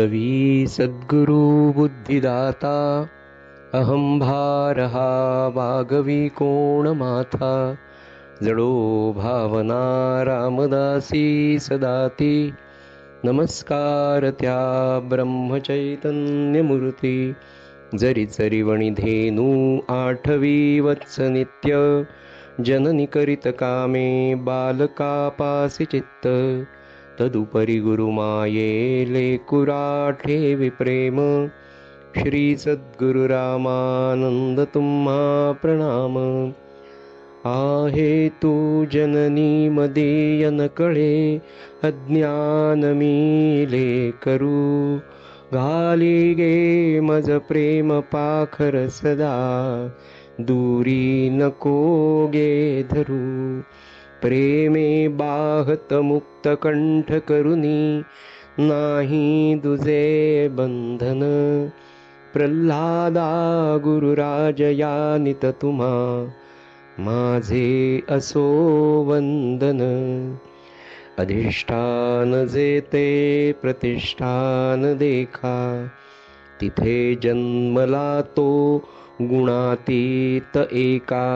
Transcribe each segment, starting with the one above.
भार्गवी सद्गुरु बुद्धिदाता अहं भारहा भागवी कोणमाथा जडो भावना रामदासी सदाती नमस्कार त्या ब्रह्मचैतन्यमूर्ती जरी जरी वणिधेनु आठवी वत्स नित्य जननी करीत कामे बालकापासी चित्त तदुपरी गुरुमाये लेकुराठे विप्रेम श्री सद्गुरु रामानंद तुम्हा प्रणाम आहे तू जननी मदीय न कळे अज्ञान मीले करू घाली गे मज प्रेम पाखर सदा दूरी नको गे धरू प्रेमे बाहत मुक्त कंठ करुनी नाही दुजे बंधन प्रल्हादा गुरुराज यानित तुम्हा माझे असो वंदन अधिष्ठान जेते प्रतिष्ठान देखा तिथे जन्मला तो गुणातीत एका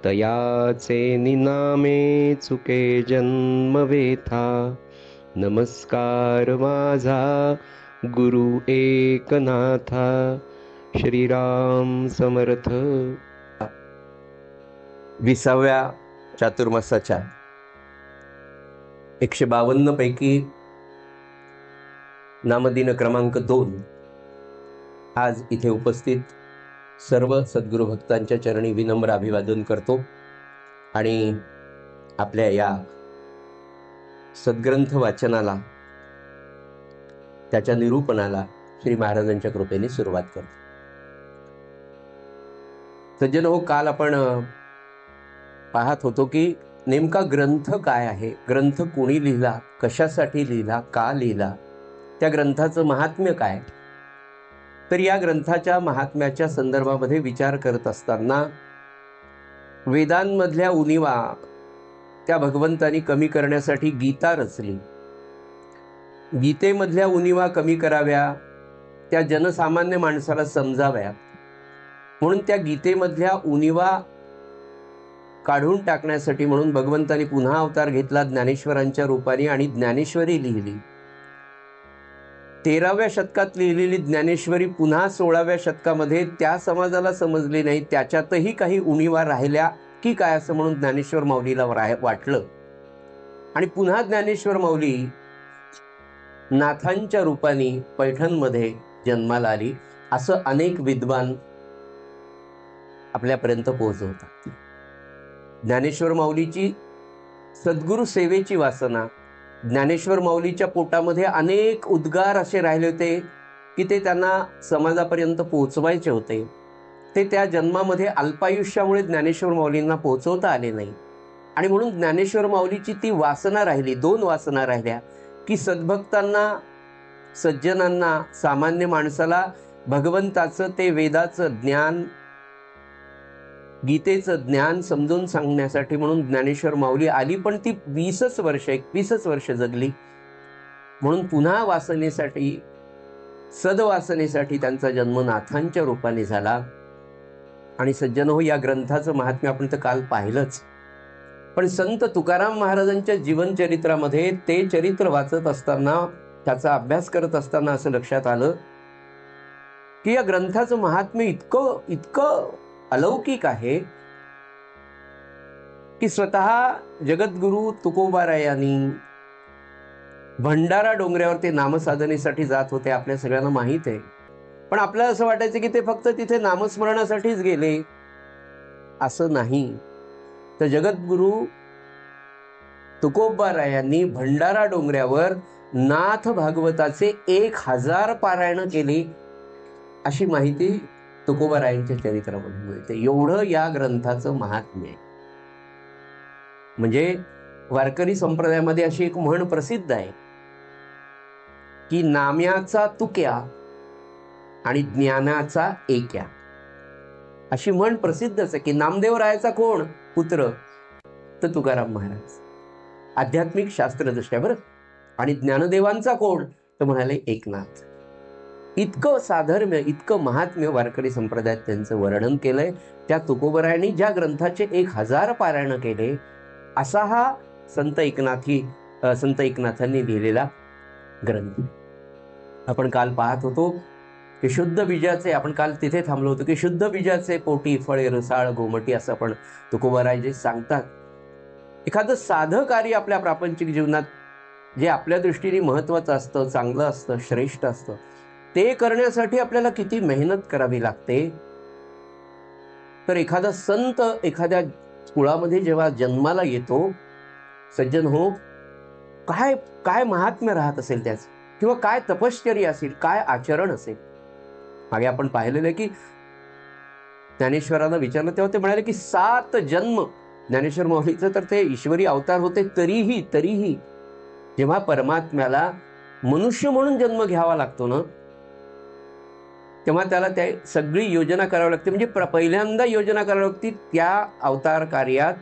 तयाचे निनामे चुके जन्म वेथा नमस्कार माझा गुरु एकनाथा श्रीराम समर्थ 20व्या चातुर्मासाच्या 152 पैकी नामदिन क्रमांक 2 आज इथे उपस्थित सर्व सद्गुरु भक्तांच्या चरणी विनम्र अभिवादन करतो आणि आपल्या या सद्ग्रंथ वाचनाला त्याच्या निरूपणाला श्री महाराजांच्या कृपेने सुरुवात करतो. सज्जन हो, काल आपण पाहत होतो की नेमका ग्रंथ काय आहे, ग्रंथ कोणी लिहिला, कशासाठी लिहिला, का लिहिला, त्या ग्रंथाचं महात्म्य काय. तर या ग्रंथाच्या महात्म्याच्या संदर्भामध्ये विचार करत असताना वेदांमधल्या उणिवा त्या भगवंतानी कमी करण्यासाठी गीता रचली. गीतेमधल्या उणिवा कमी कराव्या, त्या जनसामान्य माणसाला समजाव्या म्हणून त्या गीतेमधल्या उणिवा काढून टाकण्यासाठी म्हणून भगवंतानी पुन्हा अवतार घेतला ज्ञानेश्वरांच्या रूपाने आणि ज्ञानेश्वरी लिहिली. 13व्या शतकात लिहिलेली ज्ञानेश्वरी पुन्हा 16व्या शतकामध्ये त्या समाजाला समजली नाही, त्याच्यातही काही उणिवा राहिल्या की काय असं म्हणून ज्ञानेश्वर माऊलीला वाटलं आणि पुन्हा ज्ञानेश्वर माऊली नाथांच्या रूपाने पैठणमध्ये जन्माला आली असं अनेक विद्वान आपल्यापर्यंत पोहोचवतात. ज्ञानेश्वर माऊलीची सद्गुरु सेवेची वासना, ज्ञानेश्वर माऊलीच्या पोटामध्ये अनेक उद्गार असे राहिले होते की ते त्यांना समाजापर्यंत पोहोचवायचे होते. ते त्या जन्मामध्ये अल्पायुष्यामुळे ज्ञानेश्वर माऊलींना पोहोचवता आले नाही आणि म्हणून ज्ञानेश्वर माऊलीची ती वासना राहिली. 2 वासना राहिल्या की सद्भक्तांना, सज्जनांना, सामान्य माणसाला भगवंताचं ते वेदाचं ज्ञान, गीतेचं ज्ञान समजून सांगण्यासाठी म्हणून ज्ञानेश्वर माऊली आली. पण ती 20 वर्ष 21 वर्ष जगली. म्हणून पुन्हा वासनेसाठी, सदवासनेसाठी त्यांचा जन्म नाथांच्या रूपाने झाला. आणि सज्जन हो, या ग्रंथाचं महात्म्य आपण तर काल पाहिलंच, पण संत तुकाराम महाराजांच्या जीवनचरित्रामध्ये ते चरित्र वाचत असताना, त्याचा अभ्यास करत असताना असं लक्षात आलं की या ग्रंथाचं महात्म्य इतकं अलौकिक आहे की स्वतः जगद्गुरु तुकोबारायांनी भंडारा डोंगरावर ते नामसाधनेसाठी जात होते, आपल्या सगळ्यांना माहीत आहे. पण आपल्याला असं वाटायचं की ते फक्त तिथे नामस्मरणासाठीच गेले, असं नाही. तर जगद्गुरु तुकोबारायांनी भंडारा डोंगरावर नाथ भागवताचे 1000 पारायण केले अशी माहिती तुकोबारायांच्या चरित्रामध्ये मिळते. एवढं या ग्रंथाचं महात्म्य आहे. म्हणजे वारकरी संप्रदायामध्ये अशी एक म्हण प्रसिद्ध आहे की नाम्याचा तुक्या आणि ज्ञानाचा एक्या, अशी म्हण प्रसिद्धच आहे. की नामदेवरायाचा कोण पुत्र, तर तुकाराम महाराज, आध्यात्मिक शास्त्रदृष्ट्या बरं. आणि ज्ञानदेवांचा कोण, तर म्हणाले एकनाथ. इतकं साधर्म्य, इतकं महात्म्य वारकरी संप्रदायात त्यांचं वर्णन केलंय. त्या तुकोबरायांनी ज्या ग्रंथाचे 1000 पारायण केले, असा हा संत एकनाथांनी लिहिलेला ग्रंथ. आपण काल पाहत होतो की शुद्ध बीजाचे, आपण काल तिथे थांबलो होतो की शुद्ध बीजाचे पोटी फळे रसाळ गोमटी, असं आपण तुकोबराय जे सांगतात. एखादं साधं कार्य आपल्या प्रापंचिक जीवनात जे आपल्या दृष्टीने महत्वाचं असतं, चांगलं असतं, श्रेष्ठ असतं, ते करण्यासाठी आपल्याला किती मेहनत करावी लागते. तर एखादा संत एखाद्या कुळामध्ये जेव्हा जन्माला येतो, सज्जन हो, काय काय महात्म्य राहत असेल त्याचं, किंवा काय तपश्चर्या असेल, काय आचरण असेल. मागे आपण पाहिलेलं आहे की ज्ञानेश्वरांना विचारलं तेव्हा ते म्हणाले की 7 जन्म ज्ञानेश्वर माऊलीचं तर ते ईश्वरी अवतार होते, तरीही जेव्हा परमात्म्याला मनुष्य म्हणून जन्म घ्यावा लागतो ना, तेव्हा त्याला त्या सगळी योजना करावी लागते. म्हणजे पहिल्यांदा योजना करावी लागते, त्या अवतार कार्यात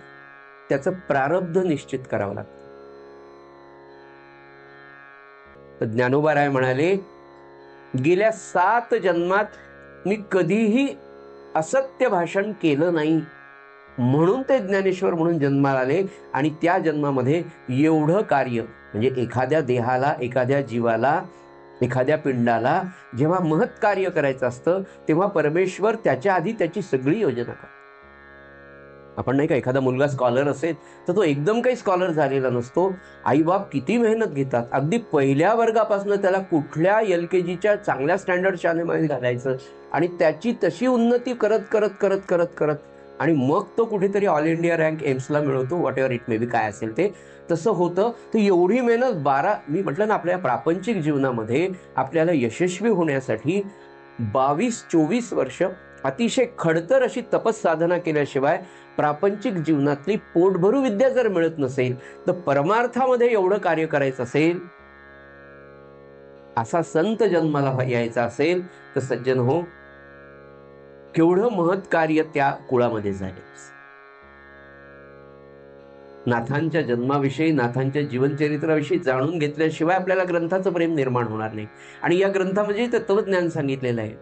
त्याचं प्रारब्ध निश्चित करावं लागतं. तर ज्ञानोबा राय म्हणाले, गेल्या 7 जन्मात मी कधीही असत्य भाषण केलं नाही, म्हणून ते ज्ञानेश्वर म्हणून जन्माला आले. आणि त्या जन्मामध्ये एवढं कार्य, म्हणजे एखाद्या देहाला, एखाद्या जीवाला, एखाद्या पिंडाला जेव्हा महत् कार्य करायचं असतं, तेव्हा परमेश्वर त्याच्या आधी त्याची सगळी योजना करतो. आपण नाही का, एखादा मुलगा स्कॉलर असेल तर तो एकदम काही स्कॉलर झालेला नसतो. आईबाप किती मेहनत घेतात, अगदी पहिल्या वर्गापासून त्याला कुठल्या LKGच्या चांगल्या स्टँडर्ड शाळेमध्ये घालायचं, आणि त्याची तशी उन्नती करत करत करत करत करत आणि मग तो कुठेतरी ऑल इंडिया रँक एम्सला मिळवतो, what ever it may be, काय असेल ते तसं होतं. तर एवढी मेहनत मी म्हटलं ना, आपल्या प्रापंचिक जीवनामध्ये आपल्याला यशस्वी होण्यासाठी 22-24 वर्ष अतिशय खडतर अशी तपसाधना केल्याशिवाय प्रापंचिक जीवनातली पोटभरू विद्या जर मिळत नसेल, तर परमार्थामध्ये एवढं कार्य करायचं असेल, असा संत जन्माला यायचा असेल, तर सज्जन हो, केवढं महत् कार्य त्या कुळामध्ये झाले. नाथांच्या जन्माविषयी, नाथांच्या जीवनचरित्राविषयी जाणून घेतल्याशिवाय आपल्याला ग्रंथाचं प्रेम निर्माण होणार नाही. आणि या ग्रंथामध्ये तत्वज्ञान सांगितलेलं आहे,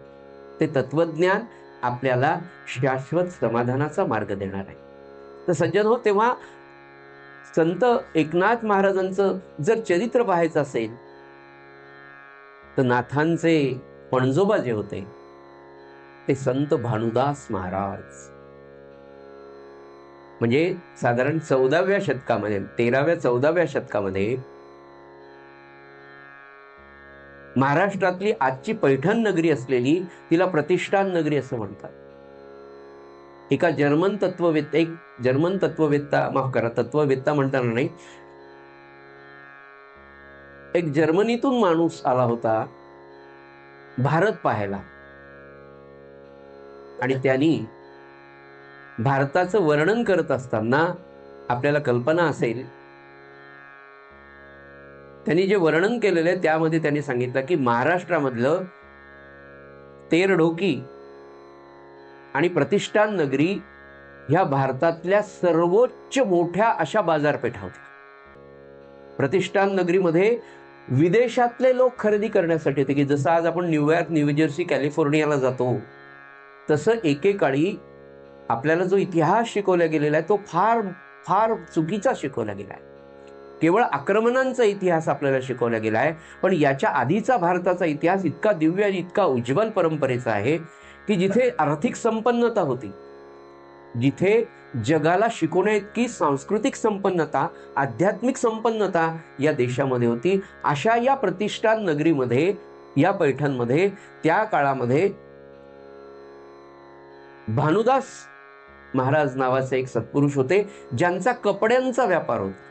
ते तत्वज्ञान आपल्याला शाश्वत समाधानाचा मार्ग देणार आहे. तर सज्जन हो, तेव्हा संत एकनाथ महाराजांचं जर चरित्र पाहायचं असेल, तर नाथांचे पणजोबा जे होते ते संत भानुदास महाराज, म्हणजे साधारण 14व्या शतकामध्ये, 13व्या-14व्या शतकामध्ये महाराष्ट्रातली आजची पैठण नगरी असलेली, तिला प्रतिष्ठान नगरी असं म्हणतात. एक जर्मन तत्ववेत्ता, माफ करा, तत्ववेत्ता म्हणताना नाही, एक जर्मनीतून माणूस आला होता भारत पाहायला, आणि त्यांनी भारताचं वर्णन करत असताना आपल्याला कल्पना असेल, त्यांनी जे वर्णन केलेलं आहे त्यामध्ये त्यांनी सांगितलं की महाराष्ट्रामधलं तेरडोकी आणि प्रतिष्ठान नगरी ह्या भारतातल्या सर्वोच्च मोठ्या अशा बाजारपेठा होत्या. प्रतिष्ठान नगरीमध्ये विदेशातले लोक खरेदी करण्यासाठी होते, की जसं आज आपण न्यूयॉर्क, न्यूजर्सी, कॅलिफोर्नियाला जातो, तसं एकेकाळी आपल्याला जो इतिहास शिकवला गेलेला आहे तो फार फार चुकीचा शिकवला गेला आहे. केवळ आक्रमणांचा इतिहास आपल्याला शिकवला गेला आहे, पण याच्या आधीचा भारताचा इतिहास इतका दिव्य आणि इतका उज्ज्वल परंपरेचा आहे की जिथे आर्थिक संपन्नता होती, जिथे जगाला शिकवण्या इतकी सांस्कृतिक संपन्नता, आध्यात्मिक संपन्नता या देशामध्ये होती, अशा या प्रतिष्ठान नगरीमध्ये, या पैठणमध्ये त्या काळामध्ये भानुदास महाराज नावाचे एक सत्पुरुष होते, ज्यांचा कपड्यांचा व्यापार होता.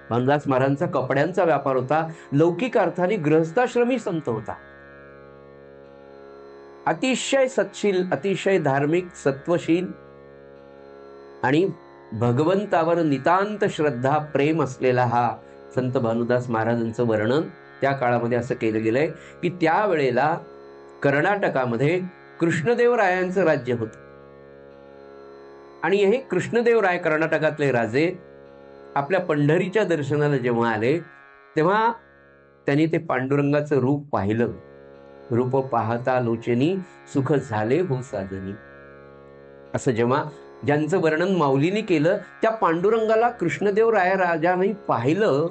भानुदास महाराजांचा कपड्यांचा व्यापार होता. लौकिक अर्थाने गृहस्थाश्रमी संत होता. अतिशय सत्शील, अतिशय धार्मिक, सत्वशील आणि भगवंतावर नितांत श्रद्धा, प्रेम असलेला हा संत भानुदास महाराजांचं वर्णन त्या काळामध्ये असं केलं गेलंय की त्यावेळेला कर्नाटकामध्ये कृष्णदेवरायांचं राज्य होतं. आणि हे कृष्णदेवराय, कर्नाटकातले राजे, आपल्या पंढरीच्या दर्शनाला जेव्हा आले, तेव्हा त्यांनी ते पांडुरंगाचं रूप पाहिलं. रूप पाहता लोचनी सुख झाले हो साजनी. असं जेव्हा ज्यांचं वर्णन माऊलीने केलं, त्या पांडुरंगाला कृष्णदेवराय राजाने पाहिलं.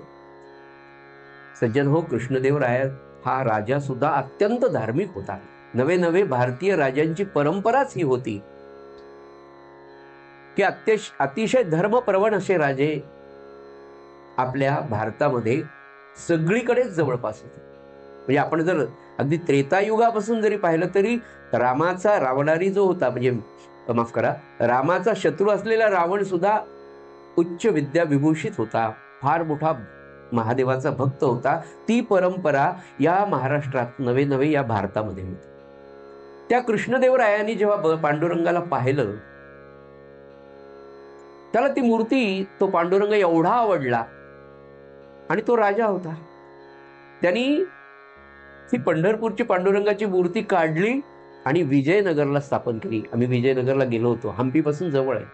सज्जन हो, कृष्णदेवराय हा राजा सुद्धा अत्यंत धार्मिक होता. नवे नवे भारतीय राजांची परंपराच ही होती की अतिशय धर्मप्रवण असे राजे आपल्या भारतामध्ये सगळीकडेच जवळपास होते. म्हणजे आपण जर अगदी त्रेतायुगापासून जरी पाहिलं तरी रामाचा रावणारी जो होता, म्हणजे माफ करा, रामाचा शत्रू असलेला रावण सुद्धा उच्च विद्या विभूषित होता, फार मोठा महादेवाचा भक्त होता. ती परंपरा या महाराष्ट्रात नवे नवे या भारतामध्ये होती. त्या कृष्णदेवरायांनी जेव्हा पांडुरंगाला पाहिलं, त्याला ती मूर्ती, तो पांडुरंग एवढा आवडला आणि तो राजा होता. त्यांनी ती पंढरपूरची पांडुरंगाची मूर्ती काढली आणि विजयनगरला स्थापन केली. आम्ही विजयनगरला गेलो होतो, हंपीपासून जवळ आहे.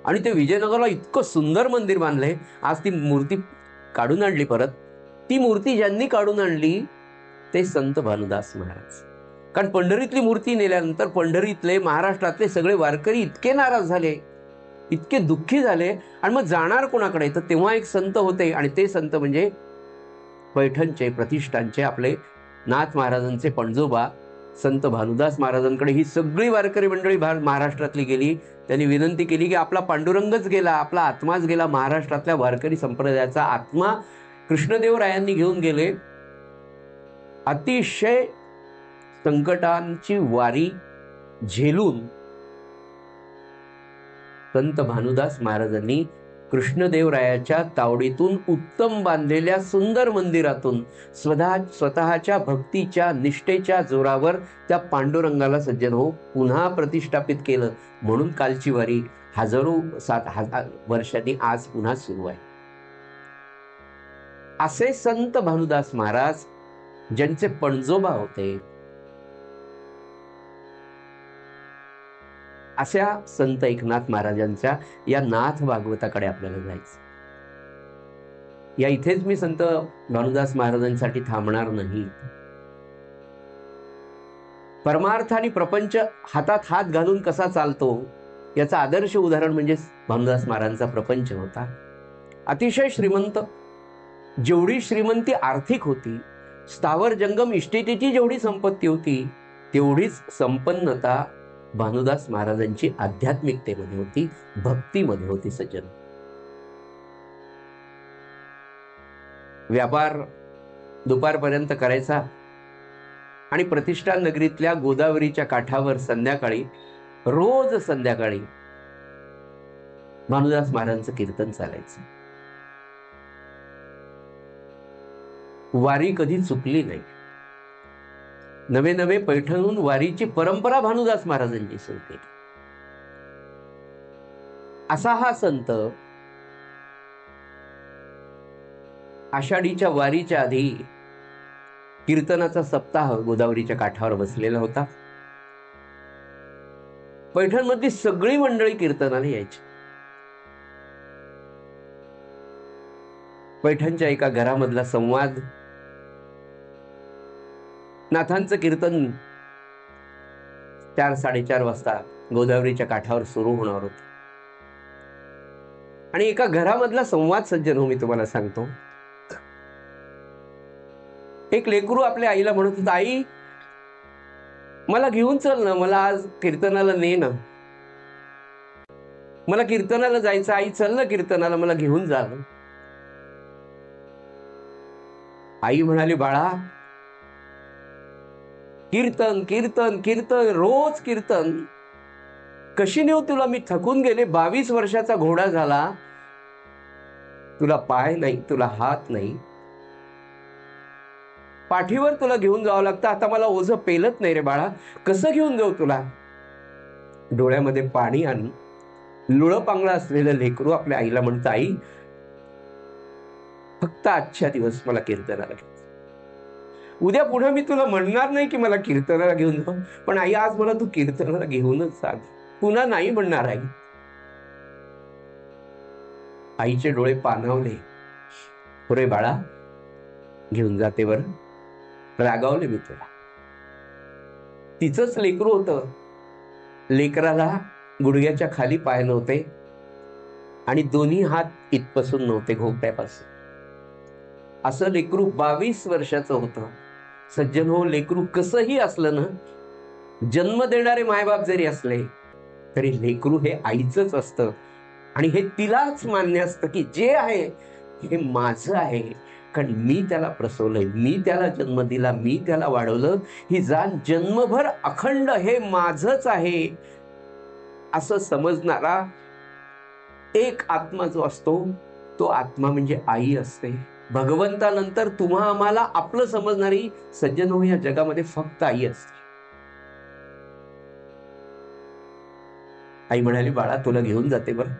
आणि ते विजयनगरला इतकं सुंदर मंदिर बांधलंय. आज ती मूर्ती काढून आणली परत. ती मूर्ती ज्यांनी काढून आणली ते संत भानुदास महाराज. कारण पंढरीतली मूर्ती नेल्यानंतर पंढरीतले, महाराष्ट्रातले सगळे वारकरी इतके नाराज झाले, इतके दुःखी झाले, आणि मग जाणार कोणाकडे? तर तेव्हा एक संत होते, आणि ते संत म्हणजे पैठणचे, प्रतिष्ठानचे आपले नाथ महाराजांचे पणजोबा संत भानुदास महाराजांकडे ही सगळी वारकरी मंडळी महाराष्ट्रातली गेली. त्यांनी विनंती केली की आपला पांडुरंगच गेला, आपला आत्माच गेला, महाराष्ट्रातल्या वारकरी संप्रदायाचा आत्मा कृष्णदेवरायांनी घेऊन गेले. अतिशय संकटांची वारी झेलून संत भानुदास महाराजांनी कृष्णदेवरायाच्या तावडीतून उत्तम बांधलेल्या सुंदर मंदिरातून स्वतःच्या भक्तीच्या निष्ठेच्या जोरावर त्या पांडुरंगाला सज्जन हो पुन्हा प्रतिष्ठापित केलं. म्हणून कालची वारी हजारो 7,000 वर्षांनी आज पुन्हा सुरू आहे. असे संत भानुदास महाराज ज्यांचे पणजोबा होते, अशा संत एकनाथ महाराजांच्या या नाथ भागवताकडे आपल्याला जायचं. या इथेच मी संत भानुदास महाराजांसाठी थांबणार नाही. परमार्थ आणि प्रपंच हातात हात घालून कसा चालतो याचं आदर्श उदाहरण म्हणजे भानुदास महाराजांचा प्रपंच होता. अतिशय श्रीमंत, जेवढी श्रीमंती आर्थिक होती, स्थावर जंगम इस्टेटीची जेवढी संपत्ती होती, तेवढीच संपन्नता भानुदास महाराजांची आध्यात्मिकतेमध्ये होती, भक्तीमध्ये होती. सज्जन, व्यापार दुपारपर्यंत करायचा आणि प्रतिष्ठान नगरीतल्या गोदावरीच्या काठावर संध्याकाळी, रोज संध्याकाळी भानुदास महाराजांचं कीर्तन चालायचं. वारी कधी चुकली नाही. नवे नवे पैठणहून वारीची परंपरा भानुदास महाराजांची सुरू केली. असा हा संत आषाढीच्या वारीच्या आधी कीर्तनाचा सप्ताह गोदावरीच्या काठावर बसलेला होता. पैठणमधली सगळी मंडळी कीर्तनाला यायची. पैठणच्या एका घरामधला संवाद, नाथांचं कीर्तन 4-4:30 वाजता गोदावरीच्या काठावर सुरू होणार होतं. आणि एका घरामधला संवाद सज्जन हो मी तुम्हाला सांगतो. एक लेकरू आपल्या आईला म्हणत होतं, आई मला घेऊन चल ना, मला आज कीर्तनाला ने ना, मला कीर्तनाला जायचं, आई चल ना कीर्तनाला, मला घेऊन जा. आई म्हणाली, बाळा कीर्तन कीर्तन कीर्तन, रोज कीर्तन, कशी नेऊ तुला, मी थकून गेले, 22 वर्षाचा घोडा झाला, तुला पाय नाही, तुला हात नाही, पाठीवर तुला घेऊन जावं लागतं, आता मला ओझं पेलत नाही रे बाळा, कसं घेऊन जाऊ तुला. डोळ्यामध्ये पाणी आणून लुळपांगळा असलेलं लेकरू आपल्या आईला म्हणतं, आई फक्त आजच्या दिवस मला कीर्तनाला घेऊन, उद्या पुढे मी तुला म्हणणार नाही की मला कीर्तनाला घेऊन जा, पण आई आज मला तू कीर्तनाला घेऊनच सांग, पुन्हा नाही म्हणणार आई. आईचे डोळे पाणावले. अरे बाळा, घेऊन जाते बरं, रागावले मी तुला. तिचंच लेकरू होतं. लेकराला गुडघ्याच्या खाली पाय नव्हते आणि दोन्ही हात इथपासून नव्हते, घोकट्यापासून. असं लेकरू 22 वर्षाचं होतं. सज्जन हो, लेकरू कसंही असलं ना, जन्म देणारे मायबाप जरी असले तरी लेकरू हे आईचंच असतं. आणि हे तिलाच मान्य असतं की जे आहे हे माझं आहे, कारण मी त्याला प्रसवलंय, मी त्याला जन्म दिला, मी त्याला वाढवलं. ही जाण जन्मभर अखंड हे माझंच आहे असं समजणारा एक आत्मा जो असतो, तो आत्मा म्हणजे आई असते. भगवंतानंतर तुम्हा आम्हाला आपलं समजणारी सज्जन हो या जगामध्ये फक्त आई असते. आई म्हणाली, बाळा तुला घेऊन जाते बरं.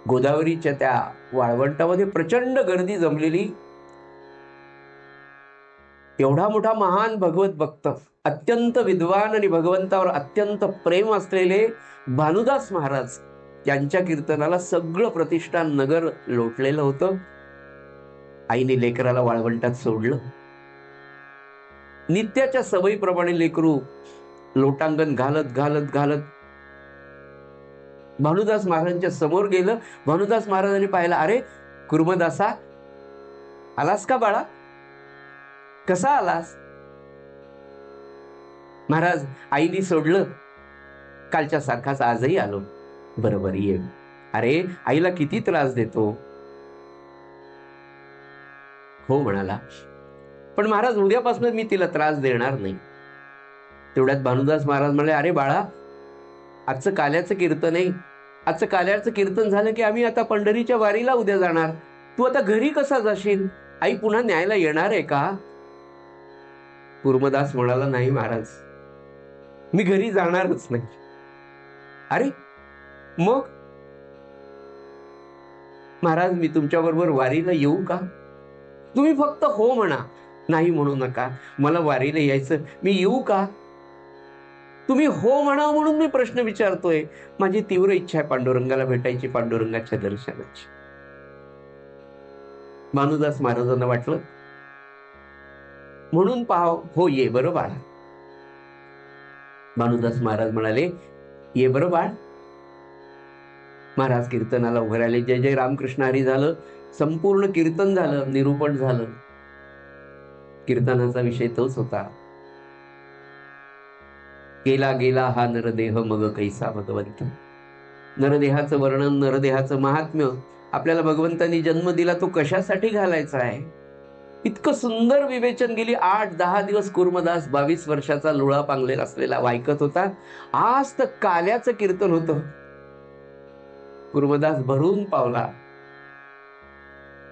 गोदावरीच्या त्या वाळवंटामध्ये प्रचंड गर्दी जमलेली. एवढा मोठा महान भगवत भक्त, अत्यंत विद्वान आणि भगवंतावर अत्यंत प्रेम असलेले भानुदास महाराज यांच्या कीर्तनाला सगळं प्रतिष्ठान नगर लोटलेलं होतं. आईने लेकराला वाळवंटात सोडलं. नित्याच्या सवयीप्रमाणे लेकरू लोटांगण घालत घालत घालत भानुदास महाराजांच्या समोर गेलं. भानुदास महाराजांनी पाहिलं, अरे कुर्मदासा, आलास का बाळा? कसा आलास? महाराज, आईनी सोडलं, कालच्या सारखाच आजही आलो. बरोबर ये. अरे आईला किती त्रास देतो? हो म्हणाला. पण महाराज, उद्यापासून मी तिला त्रास देणार नाही. तेवढ्यात भानुदास महाराज म्हणाले, अरे बाळा, आजचं काल्याचं कीर्तन आहे. आजचं काल्याचं कीर्तन झालं की आम्ही आता पंढरीच्या वारीला उद्या जाणार. तू आता घरी कसा जाशील? आई पुन्हा न्यायला येणार आहे का? कुर्मदास म्हणाला, नाही महाराज, मी घरी जाणारच नाही. अरे मग? महाराज, मी तुमच्या बरोबर वारीला येऊ का? तुम्ही फक्त हो म्हणा, नाही म्हणू नका. मला वारीला यायचं, मी येऊ का? तुम्ही हो म्हणा म्हणून मी प्रश्न विचारतोय. माझी तीव्र इच्छा आहे पांडुरंगाला भेटायची, पांडुरंगाच्या दर्शनाची. भानुदास महाराजांना वाटलं, म्हणून पाहाव, हो ये बरं बाळा. भानुदास महाराज म्हणाले, ये बरं बाळ. महाराज कीर्तनाला उभे राहिले. जय जय रामकृष्ण हरी झालं. संपूर्ण कीर्तन झालं, निरूपण झालं. कीर्तनाचा विषय तोच होता, गेला गेला हा नरदेह मग कैसा भगवंत. नरदेहाचं वर्णन, नरदेहाचं महात्म्य. आपल्याला भगवंतांनी जन्म दिला तो कशासाठी घालायचा आहे, इतकं सुंदर विवेचन गेली 8-10 दिवस कुर्मदास 22 वर्षाचा लुळा पांगलेला असलेला वायकत होता. आज तर काल्याचं कीर्तन होतं. कुर्मदास भरून पावला.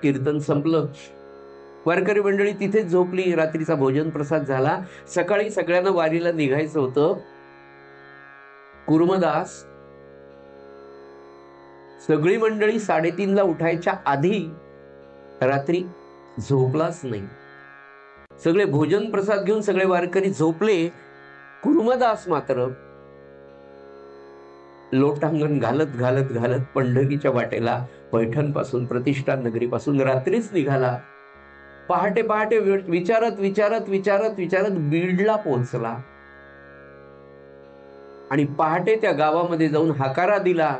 कीर्तन संपलं. वारकरी मंडळी तिथेच झोपली. रात्रीचा भोजन प्रसाद झाला. सकाळी सगळ्यांना वारीला निघायचं होतं. कुर्मदास सगळी मंडळी 3:30ला उठायच्या आधी रात्री झोपलाच नाही. सगळे भोजन प्रसाद घेऊन सगळे वारकरी झोपले. कुर्मदास मात्र लोटांगण घालत घालत घालत पंढरीच्या वाटेला, पैठणपासून, प्रतिष्ठान नगरीपासून रात्रीच निघाला. पहाटे पहाटे विचारत विचारत विचारत विचारत बीडला पोहोचला. आणि पहाटे त्या गावामध्ये जाऊन हाकारा दिला.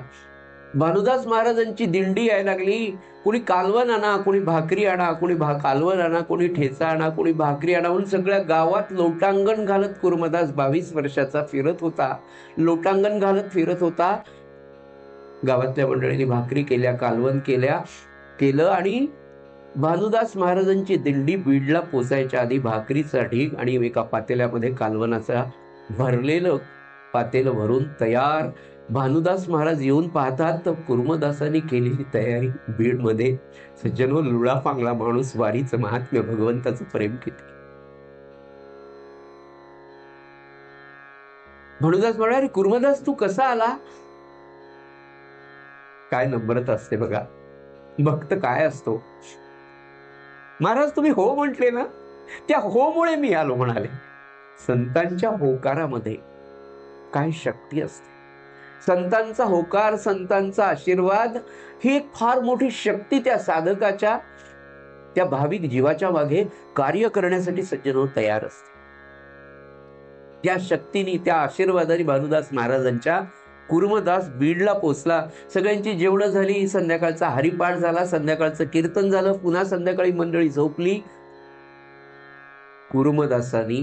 भानुदास महाराजांची दिंडी यायला लागली. कोणी कालवण आणा, कोणी भाकरी आणा, कोणी कालवण आणा, कोणी ठेचा आणा, कोणी भाकरी आणा, म्हणून सगळ्या गावात लोटांगण घालत कुर्मदास 22 वर्षाचा फिरत होता. लोटांगण घालत फिरत होता. गावातल्या मंडळींनी भाकरी केल्या, कालवण केलं आणि भानुदास महाराजांची दिंडी बीडला पोचायच्या आधी भाकरीचा ढीग आणि एका पातेल्यामध्ये कालवणाचा भरलेलं पातेलं भरून तयार. भानुदास महाराज येऊन पाहतात तर कुर्मदासांनी केलेली तयारी. बीडमध्ये सज्जनो, लुळा पांगला माणूस, वारीचं महात्म्य, भगवंताचं प्रेम किती. भानुदास म्हणाले, अरे कुर्मदास तू कसा आला? काय नम्रता असते बघा, भक्त काय असतो. महाराज तुम्ही हो म्हटले ना, त्या हो मुळे मी आलो म्हणाले. संतांच्या होकारामध्ये काय शक्ती असते. संतांचा होकार, संतांचा आशीर्वाद ही एक फार मोठी शक्ती त्या साधकाच्या, त्या भाविक जीवाच्या मागे कार्य करण्यासाठी सज्जन तयार असते. त्या शक्तीने, त्या आशीर्वादाने भानुदास महाराजांच्या कुर्मदास बीडला पोचला. सगळ्यांची जेवणं झाली, संध्याकाळचा हरिपाठ झाला, संध्याकाळचं कीर्तन झालं, पुन्हा संध्याकाळी मंडळी झोपली. कुर्मदासानी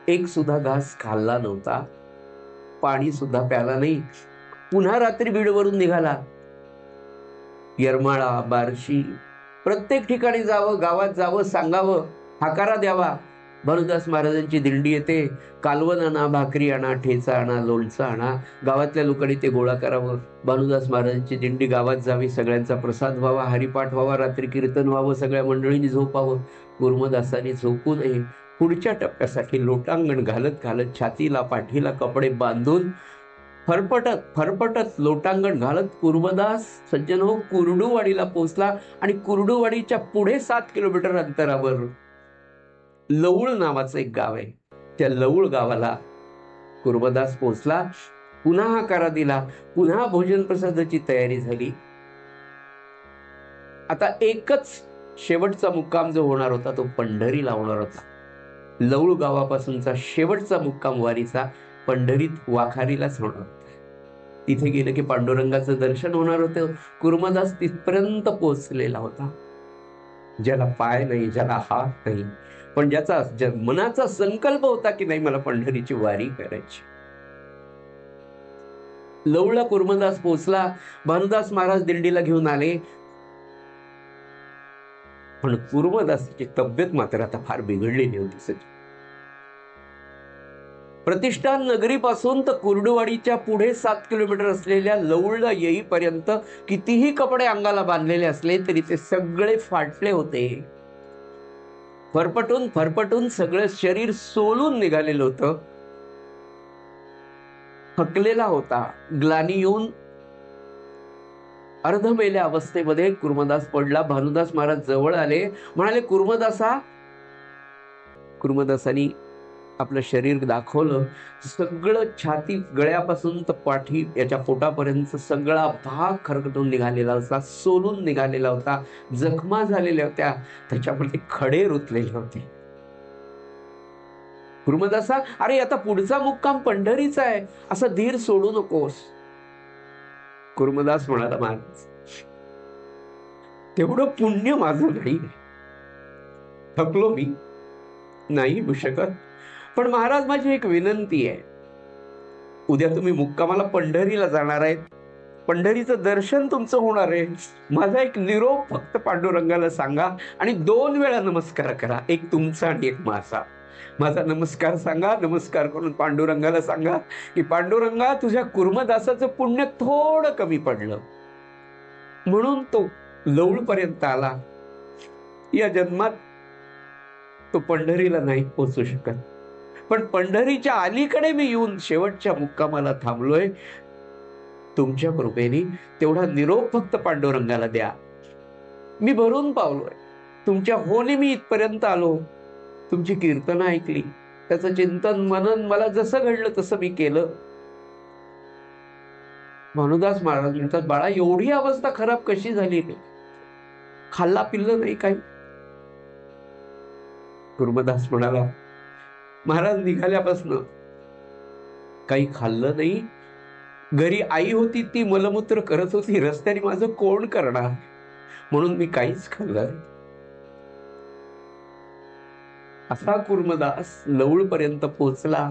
एक सुद्धा घास खाल्ला नव्हता, पाणी सुद्धा प्याला नाही. पुन्हा रात्री बीडवरून निघाला. येरमाळा, बार्शी, प्रत्येक ठिकाणी जावं, गावात जावं, सांगावं, हाकारा द्यावा. भानुदास महाराजांची दिंडी येते, कालवण आणा, भाकरी आणा, ठेचा आणा, लोणचं आणा. गावातल्या लोकांनी ते गोळा करावं. भानुदास महाराजांची दिंडी गावात जावी, सगळ्यांचा प्रसाद व्हावा, हरिपाठ व्हावा, रात्री कीर्तन व्हावं, सगळ्या मंडळींनी झोपावं. कुर्मदासांनी झोपू नये. पुढच्या टप्प्यासाठी लोटांगण घालत घालत, छातीला पाठीला कपडे बांधून, फरफटत लोटांगण घालत कुर्मदास सज्जन हो कुर्डुवाडीला पोहोचला. आणि कुर्डुवाडीच्या पुढे 7 किलोमीटर अंतरावर लवळ नावाचं एक गाव आहे. त्या लवळ गावाला कुर्मदास पोहोचला. पुन्हा हाकारा दिला, पुन्हा भोजन प्रसादाची तयारी झाली. आता एकच शेवटचा मुक्काम जो होणार होता तो पंढरीला होणार होता. लवळ गावापासूनचा शेवटचा मुक्काम वारीचा पंढरीत वाखारीलाच होणार होता. तिथे गेलं की पांडुरंगाचं दर्शन होणार होतं. कुर्मदास तिथपर्यंत पोहोचलेला होता. ज्याला पाय नाही, ज्याला हात नाही, पण ज्याचा मनाचा संकल्प होता की नाही मला पंढरीची वारी करायची. लवळला कुर्मदास पोहोचला. भानुदास महाराज दिंडीला घेऊन आले. पण कुर्मदासाची तब्येत मात्र आता फार बिघडलेली होती. प्रतिष्ठान नगरीपासून तर कुर्डुवाडीच्या पुढे 7 किलोमीटर असलेल्या लवळला येईपर्यंत कितीही कपडे अंगाला बांधलेले असले तरी ते सगळे फाटले होते. फरफटून सगळं शरीर सोलून निघालेलं होतं. थकलेला होता. ग्लानी येऊन अर्धमेल्या अवस्थेमध्ये कुर्मदास पडला. भानुदास महाराज जवळ आले, म्हणाले कुर्मदासा. कुर्मदासानी आपलं शरीर दाखवलं. सगळं छाती गळ्यापासून तर पाठी याच्या पोटापर्यंत सगळा भाग खरकटून निघालेला होता, सोलून निघालेला होता, जखमा झालेल्या होत्या, त्याच्यामध्ये खडे रुतलेले होते. कुर्मदासा, अरे आता पुढचा मुक्काम पंढरीचा आहे, असा धीर सोडू नकोस. कुर्मदास म्हणाला, महाराज तेवढं पुण्य माझं नाही, थकलो मी, नाही येऊ शकत. पण महाराज माझी एक विनंती आहे. उद्या तुम्ही मुक्कामाला पंढरीला जाणार आहेत, पंढरीचं दर्शन तुमचं होणार आहे. माझा एक निरोप फक्त पांडुरंगाला सांगा आणि 2 वेळा नमस्कार करा, एक तुमचा आणि एक माझा. माझा नमस्कार सांगा. नमस्कार करून पांडुरंगाला सांगा की पांडुरंगा, तुझ्या कुर्मदासाचं पुण्य थोडं कमी पडलं म्हणून तो लवळपर्यंत आला. या जन्मात तो पंढरीला नाही पोहोचू शकत, पण पंढरीच्या अलीकडे मी येऊन शेवटच्या मुक्कामाला थांबलोय. तुमच्या कृपेने तेवढा निरोप फक्त पांडुरंगाला द्या. मी भरून पावलोय. तुमच्या होने मी इथपर्यंत आलो. तुमची कीर्तनं ऐकली, त्याचं चिंतन मनन मला जसं घडलं तसं मी केलं. भानुदास महाराज म्हणतात, बाळा एवढी अवस्था खराब कशी झाली नाही? खाल्ला पिल्लं नाही काही? कुर्मदास म्हणाला, महाराज निघाल्यापासून काही खाल्लं नाही. घरी आई होती, ती मलमूत्र करत होती, रस्त्याने माझं कोण करणार, म्हणून मी काहीच खाल्लं नाही. असा कुर्मदास लवळपर्यंत पोहोचला.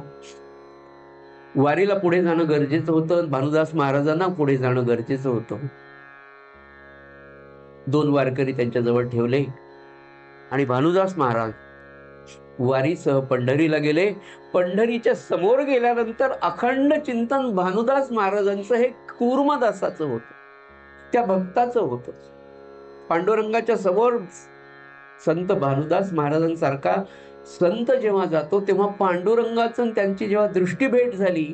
वारीला पुढे जाणं गरजेचं होतं. भानुदास महाराजांना पुढे जाणं गरजेचं होतं. 2 वारकरी त्यांच्या जवळ ठेवले आणि भानुदास महाराज वारीसह पंढरीला गेले. पंढरीच्या समोर गेल्यानंतर अखंड चिंतन भानुदास महाराजांचं हे कुर्मदासाचं होतं, त्या भक्ताचं होतं. पांडुरंगाच्या समोर संत भानुदास महाराजांसारखा संत जेव्हा जातो तेव्हा पांडुरंगाचं त्यांची जेव्हा दृष्टी भेट झाली,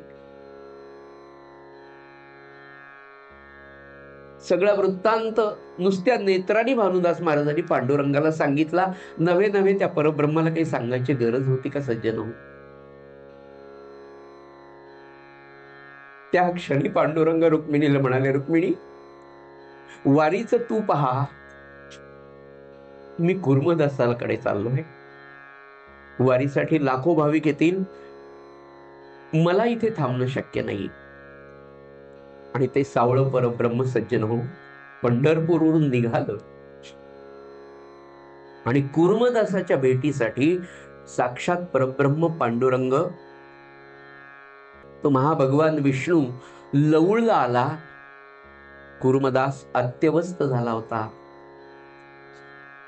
सगळा वृत्तांत नुसत्या नेत्रांनी भानुदास महाराजांनी पांडुरंगाला सांगितला. नवे त्या परब्रह्माला काही सांगायची गरज होती का सज्जन? त्या क्षणी पांडुरंग रुक्मिणीला म्हणाले, रुक्मिणी वारीचं तू पहा, मी कुर्मदासाकडे चाललोय, वारीसाठी लाखो भाविक येतील, मला इथे थांबणं शक्य नाही. आणि ते सावळं परब्रह्म सज्जन हो पंढरपूरवरून निघालं आणि कुर्मदासाच्या भेटीसाठी साक्षात परब्रह्म पांडुरंग तो महाभगवान विष्णू लवळला आला. कुर्मदास अत्यवस्थ झाला होता,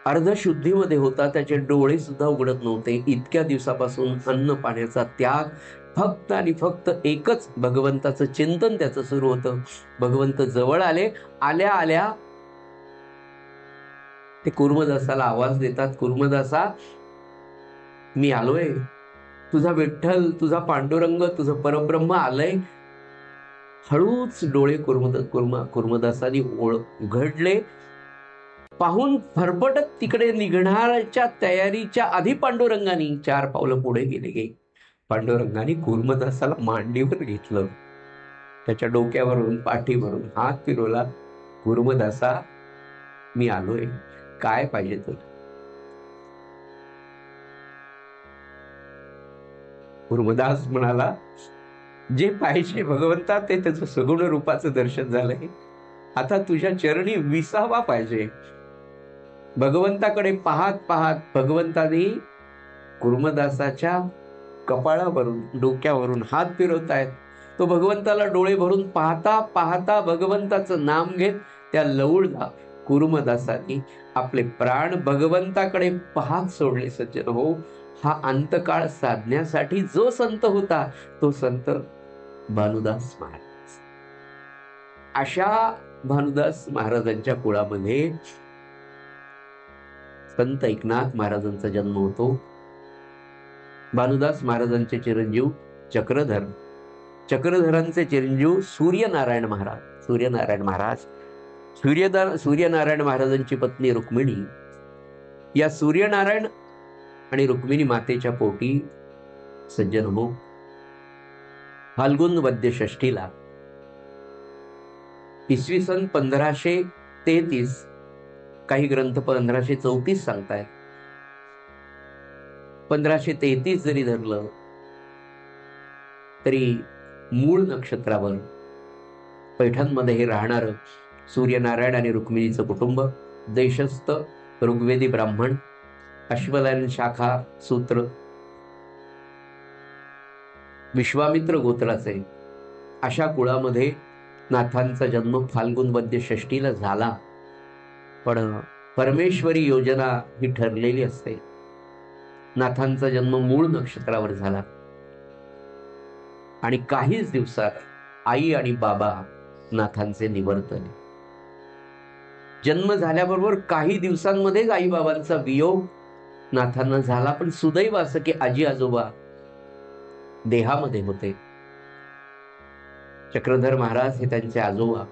अर्धशुद्धीमध्ये होता, त्याचे डोळे सुद्धा उघडत नव्हते. इतक्या दिवसापासून अन्न पाण्याचा त्याग, फक्त आणि फक्त एकच भगवंताचं चिंतन त्याचं सुरू होतं. भगवंत जवळ आले, आल्या आल्या ते कुर्मदासाला आवाज देतात, कुर्मदासा मी आलोय, तुझा विठ्ठल, तुझा पांडुरंग, तुझं परब्रह्म आलंय. हळूच डोळे कुर्मदासानी उघडले. पाहून फरफटत तिकडे निघणाऱ्याच्या तयारीच्या आधी पांडुरंगाने 4 पावलं पुढे गेले. पांडुरंगाने कुर्मदासाला मांडीवर घेतलं, त्याच्या डोक्यावरून पाठीवरून हात फिरवला. कुर्मदासा मी आलोय, काय पाहिजे तुला? कुर्मदास म्हणाला, जे पाहिजे भगवंता ते त्याचं सगुण रूपाचं दर्शन झालंय, आता तुझ्या चरणी विसावा पाहिजे. भगवंताकडे पाहत पाहत भगवंताने कुर्मदासाच्या कपाळावरून डोक्यावरून हात फिरवतायत. तो भगवंताला डोळे भरून पाहता पाहता भगवंताचं नाम घेत त्या लवळला कुर्मदासानी आपले प्राण भगवंताकडे पाहत सोडले. सज्जन हो, हा अंतकाळ साधण्यासाठी जो संत होता तो संत भानुदास महाराज. अशा भानुदास महाराजांच्या कुळामध्ये संत एकनाथ महाराजांचा जन्म होतो. भानुदास महाराजांचे चिरंजीव चक्रधर, चक्रधरांचे चिरंजीव सूर्यनारायण महाराज. सूर्यनारायण महाराजांची पत्नी रुक्मिणी. या सूर्यनारायण आणि रुक्मिणी मातेच्या पोटी सज्जन हो फाल्गुन वद्य षष्ठीला इसवी सन 1533, काही ग्रंथ 1534 सांगतायत, 1533 जरी धरलं तरी मूळ नक्षत्रावर पैठणमध्ये हे राहणारं सूर्यनारायण आणि रुक्मिणीचं कुटुंब, देशस्थ ऋग्वेदी ब्राह्मण, अश्वलायन शाखा सूत्र, विश्वामित्र गोत्राचे, अशा कुळामध्ये नाथांचा जन्म फाल्गुन वद्य षष्ठीला झाला. पण परमेश्वरी योजना ही ठरलेली असते. नाथांचा जन्म मूळ नक्षत्रावर झाला आणि काहीच दिवसात आई आणि बाबा नाथांचे निवर्तले. जन्म झाल्याबरोबर काही दिवसांमध्येच आई बाबांचा वियोग नाथांना झाला. पण सुदैव असं की आजी आजोबा देहामध्ये होते. चक्रधर महाराज हे त्यांचे आजोबा.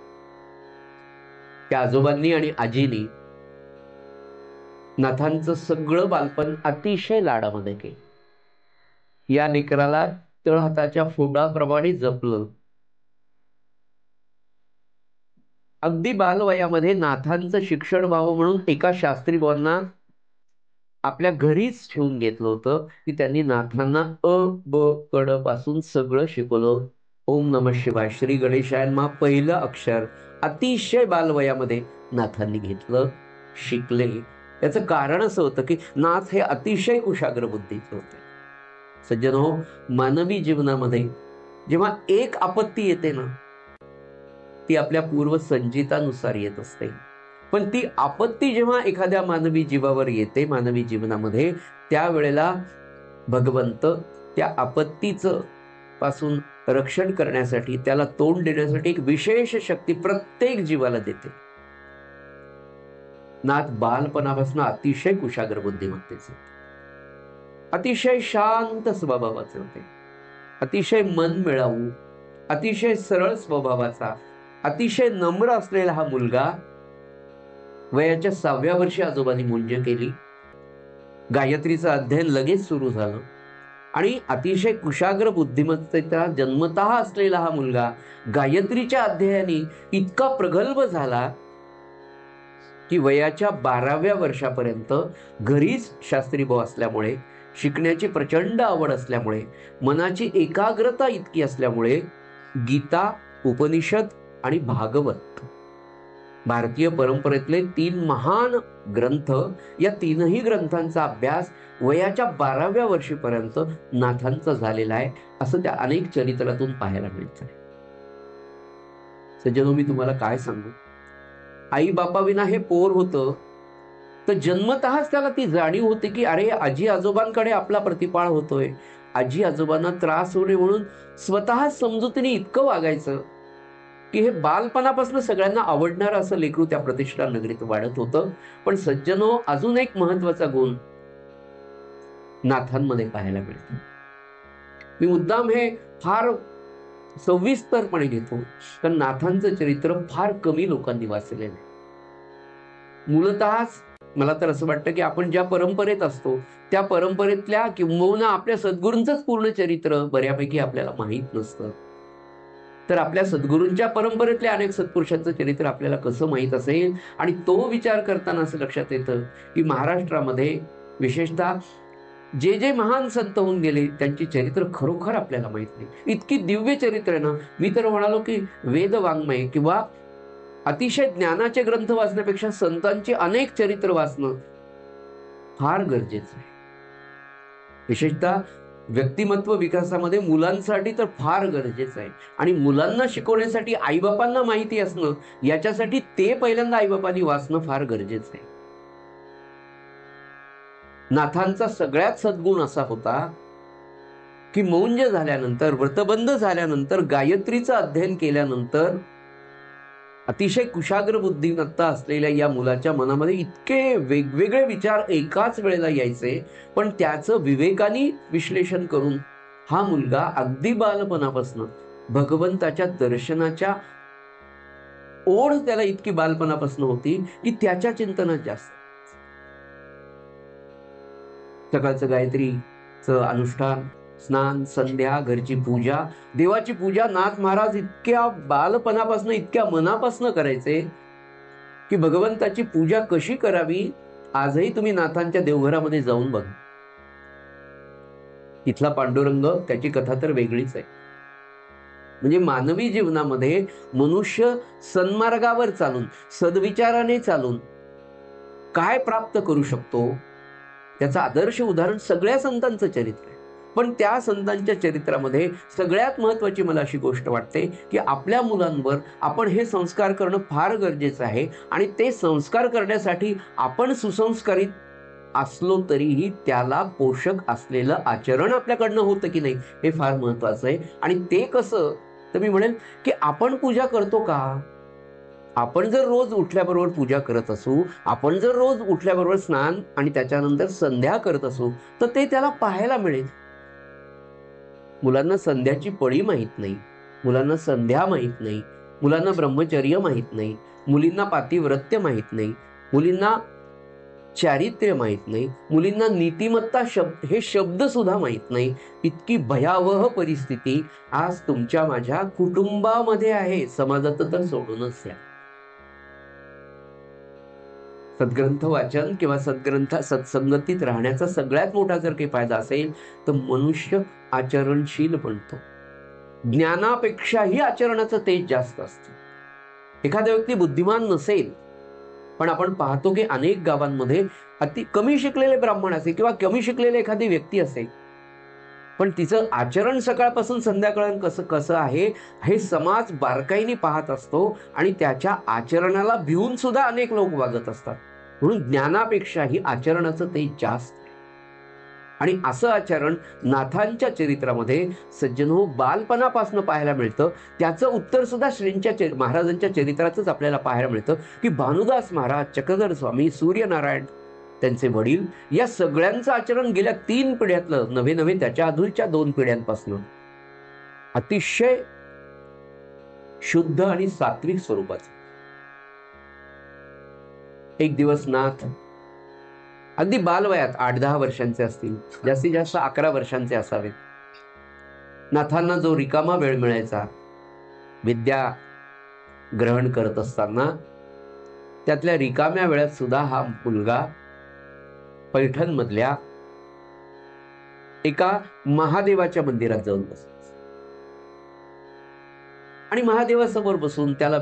त्या आजोबांनी आणि आजीनी नाथांचं सगळं बालपण अतिशय लाडामध्ये केलं. या लेकराला तळहाताच्या फोडाप्रमाणे जपलं. अगदी बालवयामध्ये नाथांचं शिक्षण व्हावं म्हणून एका शास्त्री बुवांना आपल्या घरीच ठेवून घेतलं होतं की त्यांनी नाथांना अ ब कड पासून सगळं शिकवलं. ओम नमः शिवाय, श्री गणेशाय नमः पहिलं अक्षर अतिशय बालवयामध्ये नाथांनी घेतलं, शिकले. याचं कारण असं होतं की नाथ हे अतिशय कुशाग्र बुद्धीचे होते. सज्जनो, मानवी जीवनामध्ये जेव्हा एक आपत्ती येते ना, ती आपल्या पूर्व संचितानुसार येत असते. पण ती आपत्ती जेव्हा एखाद्या मानवी जीवावर येते, मानवी जीवनामध्ये, त्यावेळेला भगवंत त्या आपत्तीचं पासून रक्षण करण्यासाठी, त्याला तोंड देण्यासाठी एक विशेष शक्ती प्रत्येक जीवाला देते. नाथ बालपणापासून अतिशय कुशाग्र बुद्धिमत्तेचे, अतिशय शांत स्वभावाचे होते, अतिशय मन मिळावू, अतिशय सरळ स्वभावाचा, अतिशय नम्र असलेला हा मुलगा वयाच्या 6व्या वर्षी आजोबांनी मुंज केली. गायत्रीचं अध्ययन लगेच सुरू झालं आणि अतिशय कुशाग्र बुद्धिमत्तेचा जन्मतः असलेला हा मुलगा गायत्रीच्या अध्ययनाने इतका प्रगल्भ झाला की वयाच्या 12व्या वर्षापर्यंत घरीच शास्त्रीभाऊ असल्यामुळे, शिकण्याची प्रचंड आवड असल्यामुळे, मनाची एकाग्रता इतकी असल्यामुळे गीता, उपनिषद आणि भागवत भारतीय परंपरेतले 3 महान ग्रंथ, या 3ही ग्रंथांचा अभ्यास वयाच्या 12व्या वर्षीपर्यंत नाथांचा झालेला आहे, असं त्या अनेक चरित्रातून पाहायला मिळतं. सज्जनो, मी तुम्हाला काय सांगू, आई बापाविना हे पोर होतं तर जन्मतःच त्याला ती जाणीव होती की अरे, आजी आजोबांकडे आपला प्रतिपाळ होतोय, आजी आजोबांना त्रास होणे म्हणून स्वतः समजुतीने इतकं वागायचं की हे बालपणापासून सगळ्यांना आवडणारं असं लेकरू त्या प्रतिष्ठा नगरीत वाढत होतं. पण सज्जनो, अजून एक महत्वाचा गुण नाथांमध्ये पाहायला मिळतो. मी मुद्दाम हे फार सविस्तरपणे घेतो कारण नाथांचं चरित्र फार कमी लोकांनी वाचलेलं आहे. मूलतःच मला तर असं वाटतं की आपण ज्या परंपरेत असतो त्या परंपरेतल्या किंबहुना आपल्या सद्गुरूंचंच पूर्ण चरित्र बऱ्यापैकी आपल्याला माहीत नसतं. तर आपल्या सद्गुरूंच्या परंपरेतल्या अनेक सत्पुरुषांचं चरित्र आपल्याला कसं माहीत असेल. आणि तो विचार करताना असं लक्षात येतं की महाराष्ट्रामध्ये विशेषतः जे जे महान संत होऊन गेले त्यांची चरित्र खरोखर आपल्याला माहित नाही. इतकी दिव्य चरित्र आहे ना, मी तर म्हणालो की वेद वाङ्मय किंवा अतिशय ज्ञानाचे ग्रंथ वाचण्यापेक्षा संतांची अनेक चरित्र वाचणं फार गरजेचं आहे. विशेषतः व्यक्तिमत्व विकासामध्ये मुलांसाठी तर फार गरजेचं आहे. आणि मुलांना शिकवण्यासाठी आईबापांना माहिती असणं, याच्यासाठी ते पहिल्यांदा आईबापांनी वाचणं फार गरजेचं आहे. नाथांचा सगळ्यात सद्गुण असा होता की मौंज झाल्यानंतर, व्रतबंध झाल्यानंतर, गायत्रीचं अध्ययन केल्यानंतर अतिशय कुशाग्र बुद्धिमत्ता असलेल्या या मुलाच्या मनामध्ये इतके वेगवेगळे विचार एकाच वेळेला यायचे, पण त्याचं विवेकाने विश्लेषण करून हा मुलगा अगदी बालपणापासून भगवंताच्या दर्शनाच्या ओढ त्याला इतकी बालपणापासून होती की त्याच्या चिंतनात जास्त. सकाळचं गायत्रीचं अनुष्ठान, स्नान, संध्या, घरची पूजा, देवाची पूजा नाथ महाराज इतक्या बालपणापासून, इतक्या मनापासून करायचे की भगवंताची पूजा कशी करावी आजही तुम्ही नाथांच्या देवघरामध्ये जाऊन बघा. तिथला पांडुरंग, त्याची कथा तर वेगळीच आहे. म्हणजे मानवी जीवनामध्ये मनुष्य सन्मार्गावर चालून, सद्विचाराने चालून काय प्राप्त करू शकतो त्याचं आदर्श उदाहरण सगळ्या संतांचं चरित्र आहे. पण त्या संतांच्या चरित्रामध्ये सगळ्यात महत्वाची मला अशी गोष्ट वाटते की आपल्या मुलांवर आपण हे संस्कार करणं फार गरजेचं आहे. आणि ते संस्कार करण्यासाठी आपण सुसंस्कारित असलो तरीही त्याला पोषक असलेलं आचरण आपल्याकडनं होतं की नाही हे फार महत्वाचं आहे. आणि ते कसं, तर मी म्हणेन की आपण पूजा करतो का? आपण जर रोज उठल्याबरोबर पूजा करत असू, आपण जर रोज उठल्याबरोबर स्नान आणि त्याच्यानंतर संध्या करत असू, तर ते त्याला पाहायला मिळेल. मुलांना संध्याची पळी माहीत नाही, मुलांना संध्या माहीत नाही, मुलांना ब्रह्मचर्य माहीत नाही, मुलींना पातिव्रत्य माहीत नाही, मुलींना चारित्र्य माहीत नाही, मुलींना नीतिमत्ता हे शब्द सुद्धा माहीत नाही. इतकी भयावह परिस्थिती आज तुमच्या माझ्या कुटुंबामध्ये आहे, समाजात तर सोडूनच द्या. सद्ग्रंथ वाचन किंवा सत्संगतीत राहण्याचा सगळ्यात मोठा जर काही फायदा असेल तर मनुष्य आचरणशील बनतो. ज्ञानापेक्षाही आचरणाचं तेज जास्त असतं. एखादा व्यक्ती बुद्धिमान नसेल, पण आपण पाहतो की अनेक गावांमध्ये अति कमी शिकलेले ब्राह्मण असेल किंवा कमी शिकलेले एखादी व्यक्ती असेल, पण तिचं आचरण सकाळपासून संध्याकाळ कसं आहे हे समाज बारकाईने पाहत असतो आणि त्याच्या आचरणाला भिवून सुद्धा अनेक लोक वागत असतात. म्हणून ज्ञानापेक्षाही आचरणाचं तेज जास्त आहे. आणि असं आचरण नाथांच्या चरित्रामध्ये सज्जनो बालपणापासून पाहायला मिळतं. त्याचं उत्तर सुद्धा श्रींच्या महाराजांच्या चरित्रातच आपल्याला पाहायला मिळतं की भानुदास महाराज, चक्रधर स्वामी, सूर्यनारायण त्यांचे वडील, या सगळ्यांचं आचरण गेल्या 3 पिढ्यातलं नव्हे त्याच्या अधूनच्या 2 पिढ्यांपासून अतिशय शुद्ध आणि सात्विक स्वरूपाचं. एक दिवस नाथ अगदी बालवयात 8-10 वर्षांचे असतील, जास्तीत जास्त 11 वर्षांचे असावेत. नाथांना जो रिकामा वेळ मिळायचा विद्या ग्रहण करत असताना, त्यातल्या रिकाम्या वेळात सुद्धा हा मुलगा पैठण मधल्या एका महादेवाच्या मंदिरात जाऊन बसायचा आणि महादेवासमोर बसून त्याला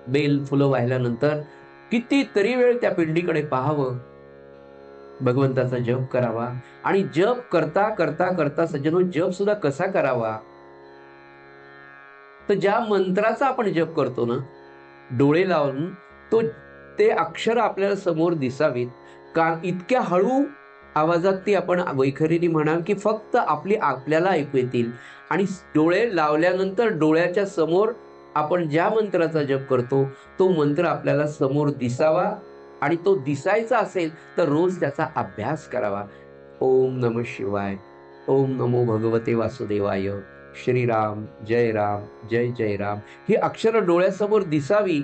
बेल फुलं वाहिल्यानंतर कितीतरी वेळ त्या पिंडीकडे पाहावं, भगवंताचा जप करावा. आणि जप करता करता करता सज्जनो, जप सुद्धा कसा करावा, तर ज्या मंत्राचा आपण जप करतो ना, डोळे लावून ते अक्षर आपल्याला समोर दिसावीत, कारण इतक्या हळू आवाजात ती आपण वैखरीने म्हणाल की फक्त आपल्याला ऐकू येतील. आणि डोळे लावल्यानंतर डोळ्याच्या समोर आपण ज्या मंत्राचा जप करतो तो मंत्र आपल्याला समोर दिसावा. आणि तो दिसायचा असेल तर रोज त्याचा अभ्यास करावा. ओम नमः शिवाय, ओम नमो भगवते वासुदेवाय, श्रीराम जय राम जय जय राम, ही अक्षर डोळ्यासमोर दिसावी,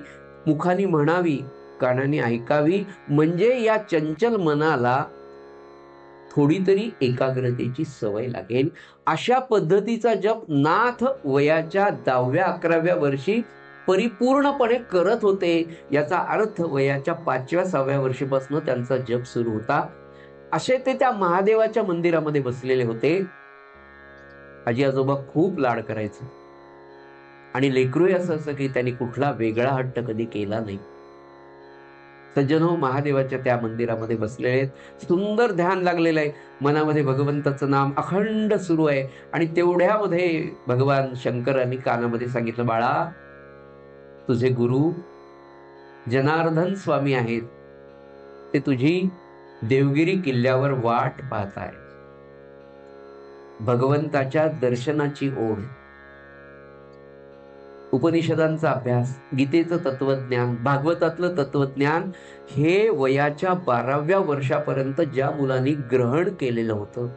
मुखाने म्हणावी, कानाने ऐकावी, म्हणजे या चंचल मनाला थोडी तरी एकाग्रतेची सवय लागेल. अशा पद्धतीचा जप नाथ वयाच्या 10व्या-11व्या वर्षी परिपूर्णपणे करत होते. याचा अर्थ वयाच्या 5व्या-6व्या वर्षीपासून त्यांचा जप सुरू होता. असे ते त्या महादेवाच्या मंदिरामध्ये बसलेले होते. आजी आजोबा खूप लाड करायचे आणि लेकरू असं की त्यांनी कुठला वेगळा हट्ट कधी केला नाही. सज्जनो, महादेवाच्या त्या मंदिरामध्ये बसलेले आहेत, सुंदर ध्यान लागलेलं आहे, मनामध्ये भगवंताचं नाम अखंड सुरू आहे. आणि तेवढ्यामध्ये भगवान शंकरांनी कानामध्ये सांगितलं, बाळा, तुझे गुरु जनार्दन स्वामी आहेत, ते तुझी देवगिरी किल्ल्यावर वाट पाहत आहेत. भगवंताच्या दर्शनाची ओढ, उपनिषदांचा अभ्यास, गीतेचं तत्वज्ञान, भागवतातलं तत्वज्ञान हे वयाच्या 12व्या वर्षापर्यंत ज्या मुलांनी ग्रहण केलेलं होतं,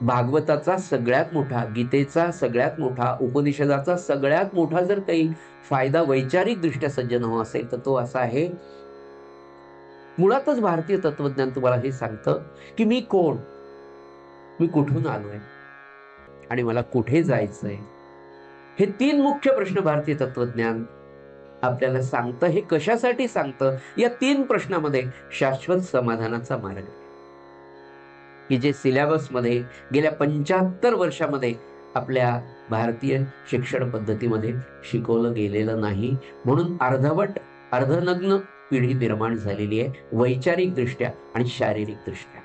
भागवताचा सगळ्यात मोठा, गीतेचा सगळ्यात मोठा, उपनिषदाचा सगळ्यात मोठा जर काही फायदा वैचारिक दृष्ट्या सज्जन हो असेल तर तो असा आहे, मुळातच भारतीय तत्वज्ञान तुम्हाला हे सांगतं की मी कोण, मी कुठून आलोय आणि मला कुठे जायचंय. हे 3 मुख्य प्रश्न भारतीय तत्वज्ञान आपल्याला सांगतं. हे कशासाठी सांगतं? या 3 प्रश्नामध्ये शाश्वत समाधानाचा मार्ग आहे, की जे सिलेबसमध्ये गेल्या 75 वर्षामध्ये आपल्या भारतीय शिक्षण पद्धतीमध्ये शिकवलं गेलेलं नाही. म्हणून अर्धवट, अर्धनग्न पिढी निर्माण झालेली आहे, वैचारिक दृष्ट्या आणि शारीरिक दृष्ट्या.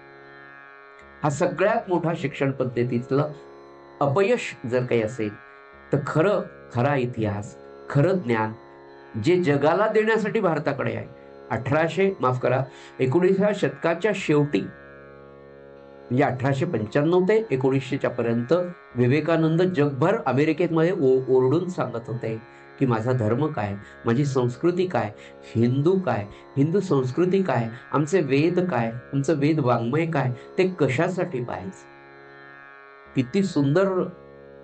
हा सगळ्यात मोठा शिक्षण पद्धतीतलं अपयश जर काही असेल तर खरा इतिहास, खरं ज्ञान जे जगाला देण्यासाठी भारताकडे आहे. 19व्या शतकाच्या शेवटी, म्हणजे 1895 ते 1900च्या पर्यंत विवेकानंद जगभर अमेरिकेमध्ये ओरडून सांगत होते की माझा धर्म काय, माझी संस्कृती काय, हिंदू काय, हिंदू संस्कृती काय, आमचे वेद काय, आमचं वेद वाङ्मय काय, ते कशासाठी पाहायचं. किती सुंदर.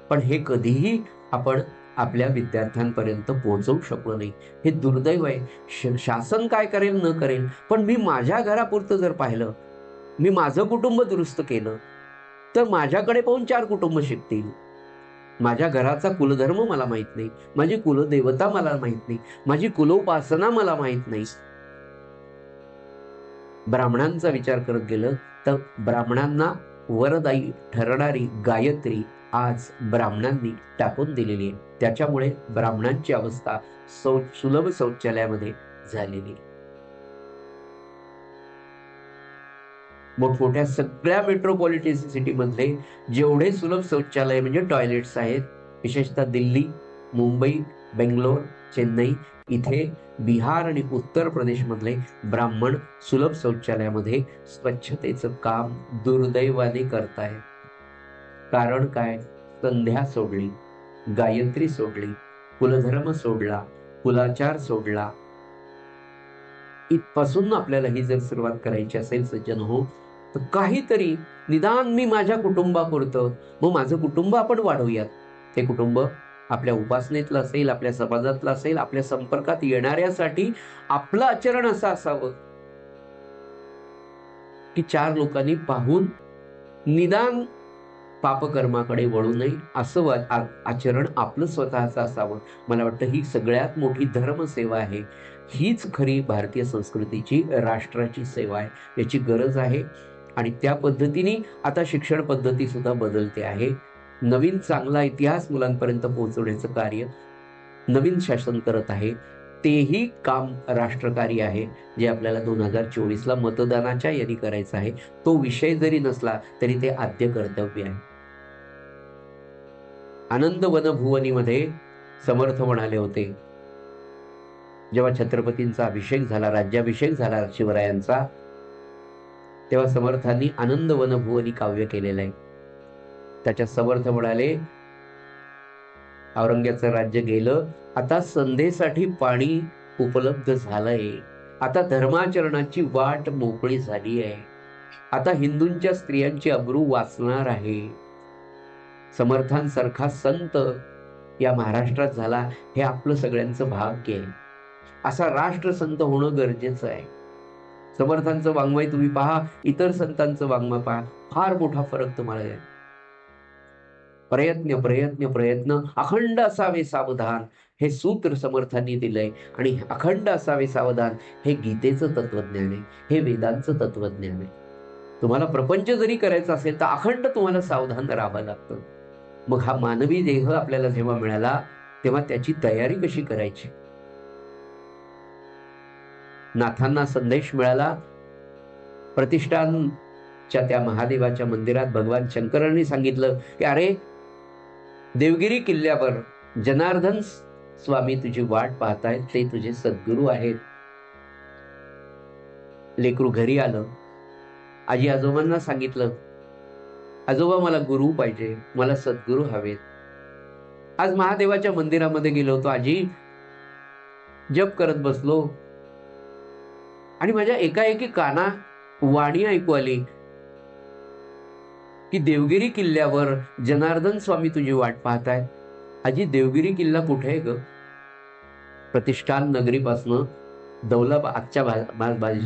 पण हे कधीही आपण आपल्या विद्यार्थ्यांपर्यंत पोहोचवू शकलो नाही. हे दुर्दैव आहे. शासन काय करेल न करेल, पण मी माझ्या घरापुरतं जर पाहिलं, मी माझं कुटुंब दुरुस्त केलं तर माझ्याकडे पाहून 4 कुटुंब शिकतील. माझ्या घराचा कुलधर्म मला माहित नाही, माझी कुलदेवता मला माहित नाही, माझी कुलोपासना मला माहित नाही. ब्राह्मणांचा विचार करत गेलं तर ब्राह्मणांना वरदायी ठरणारी गायत्री आज ब्राह्मणांनी टाकून दिलेली आहे. त्याच्यामुळे ब्राह्मणांची अवस्था सुलभ शौचालयामध्ये झालेली. मोठमोठ्या सगळ्या मेट्रोपॉलिटन सिटी मधले जेवढे सुलभ शौचालय म्हणजे टॉयलेट्स आहेत, विशेषतः दिल्ली, मुंबई, बेंगलोर, चेन्नई, इथे बिहार आणि उत्तर प्रदेश मधले ब्राह्मण सुलभ शौचालयामध्ये स्वच्छतेचं काम दुर्दैवाने करतायत. कारण काय? संध्या सोडली, गायत्री सोडली, कुलधर्म सोडला, कुलाचार सोडला. इथपासून आपल्याला ही जर सुरुवात करायची असेल सज्जन हो, तर काहीतरी निदान मी माझ्या कुटुंबापुरतं, मग माझं कुटुंब आपण वाढवूयात. ते कुटुंब आपल्या उपासनेतलं असेल, आपल्या समाजातलं असेल, आपल्या संपर्कात येणाऱ्यासाठी आपलं आचरण असं असावं की 4 लोकांनी पाहून निदान पापकर्माकडे वळू नये, असं आचरण आपलं स्वतःचं असावं. मला वाटतं ही सगळ्यात मोठी धर्मसेवा आहे. हीच खरी भारतीय संस्कृतीची, राष्ट्राची सेवा आहे. याची गरज आहे. आणि त्या पद्धतीने आता शिक्षण पद्धती सुद्धा बदलते आहे. नवीन चांगला इतिहास मुलांपर्यंत पोहोचवण्याचं कार्य नवीन शासन करत आहे. तेही काम राष्ट्रकार्य आहे, जे आपल्याला 2024ला मतदानाच्या यादी करायचं आहे. तो विषय जरी नसला तरी ते आद्य कर्तव्य आहे. आनंद वनभुवनीमध्ये समर्थ म्हणाले होते, जेव्हा छत्रपतींचा अभिषेक झाला, राज्याभिषेक झाला शिवरायांचा, तेव्हा समर्थांनी आनंद वनभुवनी काव्य केलेलं आहे. त्याच्या समर्थ म्हणाले, औरंग्याचं राज्य गेलं, आता संध्येसाठी पाणी उपलब्ध झालंय. आता धर्माचरणाची वाट मोकळी झाली आहे. आता हिंदूंच्या स्त्रियांची अब्रू वाचणार आहे. समर्थांसारखा संत या महाराष्ट्रात झाला, हे आपलं सगळ्यांचं भाग्य आहे. असा राष्ट्रसंत होणं गरजेचं आहे. समर्थांचं वाङ्मय तुम्ही पहा, इतर संतांचं वाङ्मय पहा, फार मोठा फरक तुम्हाला आहे. प्रयत्न प्रयत्न प्रयत्न, अखंड असावे सावधान, हे सूत्र समर्थांनी दिलंय. आणि अखंड असावे सावधान हे गीतेचं तत्वज्ञान आहे, हे वेदांचं तत्वज्ञान आहे. तुम्हाला प्रपंच जरी करायचा असेल तर अखंड तुम्हाला सावधान राहावं लागतं. मग हा मानवी देह आपल्याला जेव्हा मिळाला, तेव्हा त्याची तयारी कशी करायची. नाथांना संदेश मिळाला. प्रतिष्ठानच्या त्या महादेवाच्या मंदिरात भगवान शंकरांनी सांगितलं की अरे, देवगिरी किल्ल्यावर जनार्दन स्वामी तुझी वाट पाहतायत, ते तुझे सद्गुरू आहेत. लेकरू घरी आलं, आजी आजोबांना सांगितलं, आजोबा मला गुरु पाहिजे, मला सद्गुरू हवेत. आज महादेवाच्या मंदिरामध्ये गेलो होतो आजी, जप करत बसलो आणि माझ्या एकाएकी काना वाणी ऐकू आली की देवगिरी किल्ल्यावर जनार्दन स्वामी तुझी वाट पाहताय. आजी, देवगिरी किल्ला कुठे आहे ग? प्रतिष्ठान नगरीपासनं आजच्या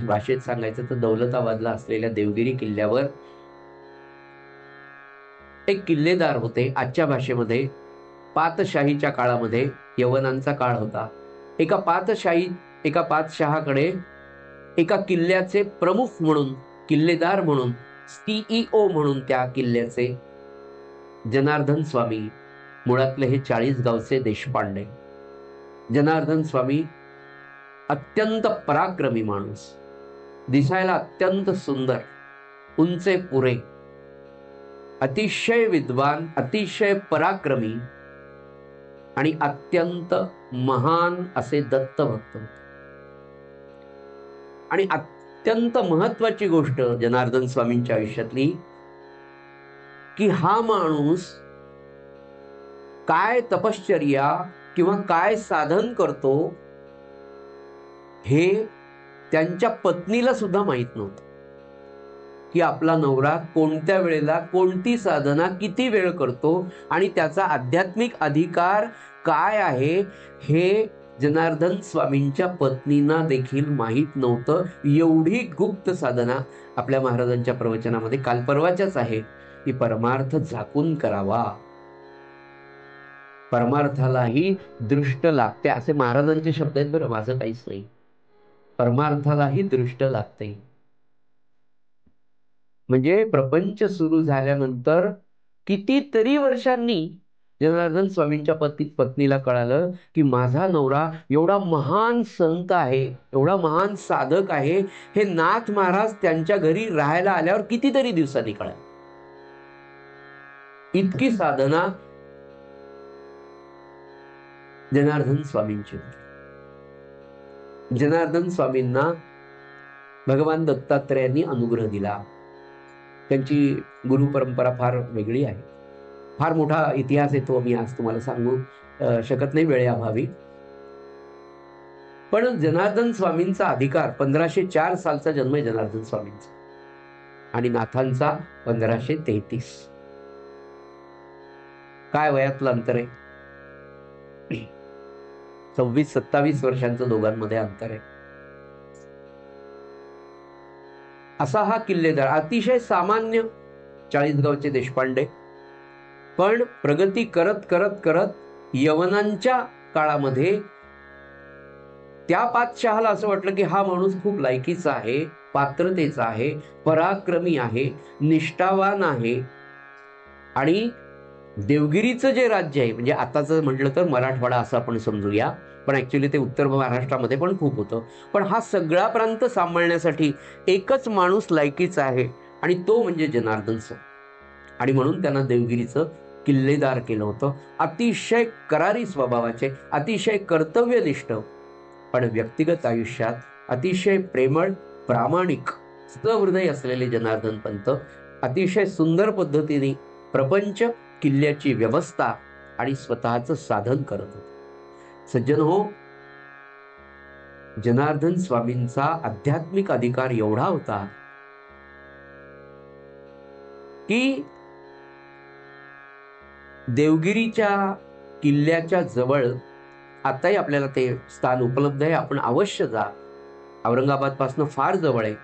भाषेत सांगायचं तर दौलताबादला असलेल्या देवगिरी किल्ल्यावर एक किल्लेदार होते. आजच्या भाषेमध्ये पातशाहीच्या काळामध्ये यवनांचा काळ होता. एका पातशहाकडे एका किल्ल्याचे प्रमुख म्हणून, किल्लेदार म्हणून, CEO म्हणून त्या किल्ल्याचे जनार्दन स्वामी, मुळातले हे 40 गावचे देशपांडे. जनार्दन स्वामी अत्यंत पराक्रमी माणूस, दिसायला अत्यंत सुंदर, उंचे पुरे, अतिशय विद्वान, अतिशय पराक्रमी आणि अत्यंत महान असे दत्तभक्त. आणि अत्यंत महत्वाची गोष्ट जनार्दन स्वामींच्या आयुष्यातली, की हा माणूस काय तपश्चर्या किंवा काय साधन करतो हे त्यांच्या पत्नीला सुद्धा माहित नव्हतं. की आपला नवरा कोणत्या वेळेला कोणती साधना किती वेळ करतो आणि त्याचा आध्यात्मिक अधिकार काय आहे हे जनार्दन स्वामींच्या पत्नींना देखील माहीत नव्हतं. एवढी गुप्त साधना आपल्या महाराजांच्या प्रवचनामध्ये काल परवाच्याच आहे की परमार्थ झाकून करावा, परमार्थालाही दृष्ट लागते, असे महाराजांचे शब्द आहेत बरं, माझं काहीच नाही. परमार्थालाही दृष्ट लागते. म्हणजे प्रपंच सुरू झाल्यानंतर कितीतरी वर्षांनी जनार्दन स्वामींच्या पत्नीला कळालं की माझा नवरा एवढा महान संत आहे, एवढा महान साधक आहे, हे नाथ महाराज त्यांच्या घरी राहायला आल्यावर कितीतरी दिवसांनी कळालं. इतकी साधना जनार्दन स्वामींची. जनार्दन स्वामींना भगवान दत्तात्रेयांनी अनुग्रह दिला. त्यांची गुरु परंपरा फार वेगळी आहे. फार मोठा इतिहास येतो, मी आज तुम्हाला सांगू शकत नाही वेळेअभावी. पण जनार्दन स्वामींचा अधिकार 1504 सालचा जन्म आहे जनार्दन स्वामींचा आणि नाथांचा 1533. काय वयातलं अंतर आहे? 26-27 वर्षांचं दोघांमध्ये अंतर आहे. असा हा किल्लेदार, अतिशय सामान्य 40 गावचे देशपांडे, पण प्रगती करत करत करत यवनांच्या काळामध्ये त्या पातशहाला असं वाटलं की हा माणूस खूप लायकीचा आहे, पात्रतेचा आहे, पराक्रमी आहे, निष्ठावान आहे. आणि देवगिरीचं जे राज्य आहे, म्हणजे आताचं म्हटलं तर मराठवाडा असं आपण समजूया, पण ऍक्च्युली ते उत्तर महाराष्ट्रामध्ये पण खूप होतं. पण हा सगळा प्रांत सांभाळण्यासाठी एकच माणूस लायकीचा आहे आणि तो म्हणजे जनार्दन स्वामी. आणि म्हणून त्यांना देवगिरीचं किल्लेदार केलं होतं. अतिशय करारी स्वभावाचे, अतिशय कर्तव्यनिष्ठ, पण व्यक्तिगत आयुष्यात अतिशय प्रेमळ, प्रामाणिक, सहृदय असलेले जनार्दन पंत अतिशय सुंदर पद्धतीने प्रपंच, किल्ल्याची व्यवस्था आणि स्वतःचं साधन करत होते. सज्जन हो, जनार्दन स्वामींचा आध्यात्मिक अधिकार एवढा होता की देवगिरीच्या किल्ल्याच्या जवळ आताही आपल्याला ते स्थान उपलब्ध आहे, आपण अवश्य जा. औरंगाबाद पासून फार जवळ आहे.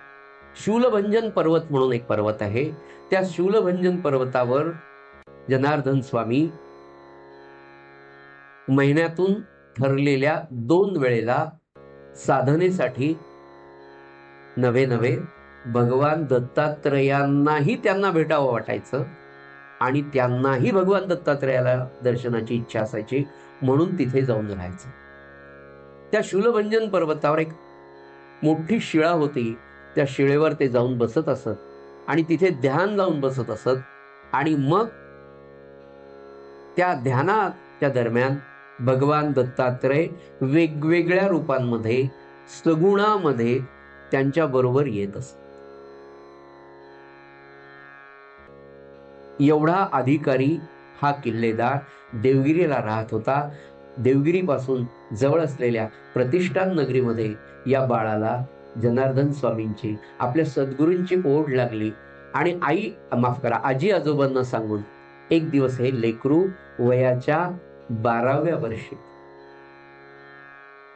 शूलभंजन पर्वत म्हणून एक पर्वत आहे. त्या शूलभंजन पर्वतावर जनार्दन स्वामी महिन्यातून ठरलेल्या 2 वेळेला साधनेसाठी नवे नवे भगवान दत्तात्रयांनाही त्यांना भेटावं वाटायचं आणि त्यांनाही भगवान दत्तात्रयाला दर्शनाची इच्छा असायची, म्हणून तिथे जाऊन राहायचं. त्या शूलभंजन पर्वतावर एक मोठी शिळा होती. त्या शिळेवर ते जाऊन बसत असत आणि तिथे ध्यान लावून बसत असत. आणि मग त्या ध्यानाच्या दरम्यान भगवान दत्तात्रय वेगवेगळ्या रूपांमध्ये, सगुणामध्ये त्यांच्या बरोबर येत असत. एवढा अधिकारी हा किल्लेदार देवगिरीला राहत होता. देवगिरीपासून जवळ असलेल्या प्रतिष्ठान नगरीमध्ये या बाळाला जनार्दन स्वामींची, आपल्या सद्गुरूंची ओढ लागली आणि आजी आजोबांना सांगून एक दिवस हे लेकरू वयाच्या 12व्या वर्षी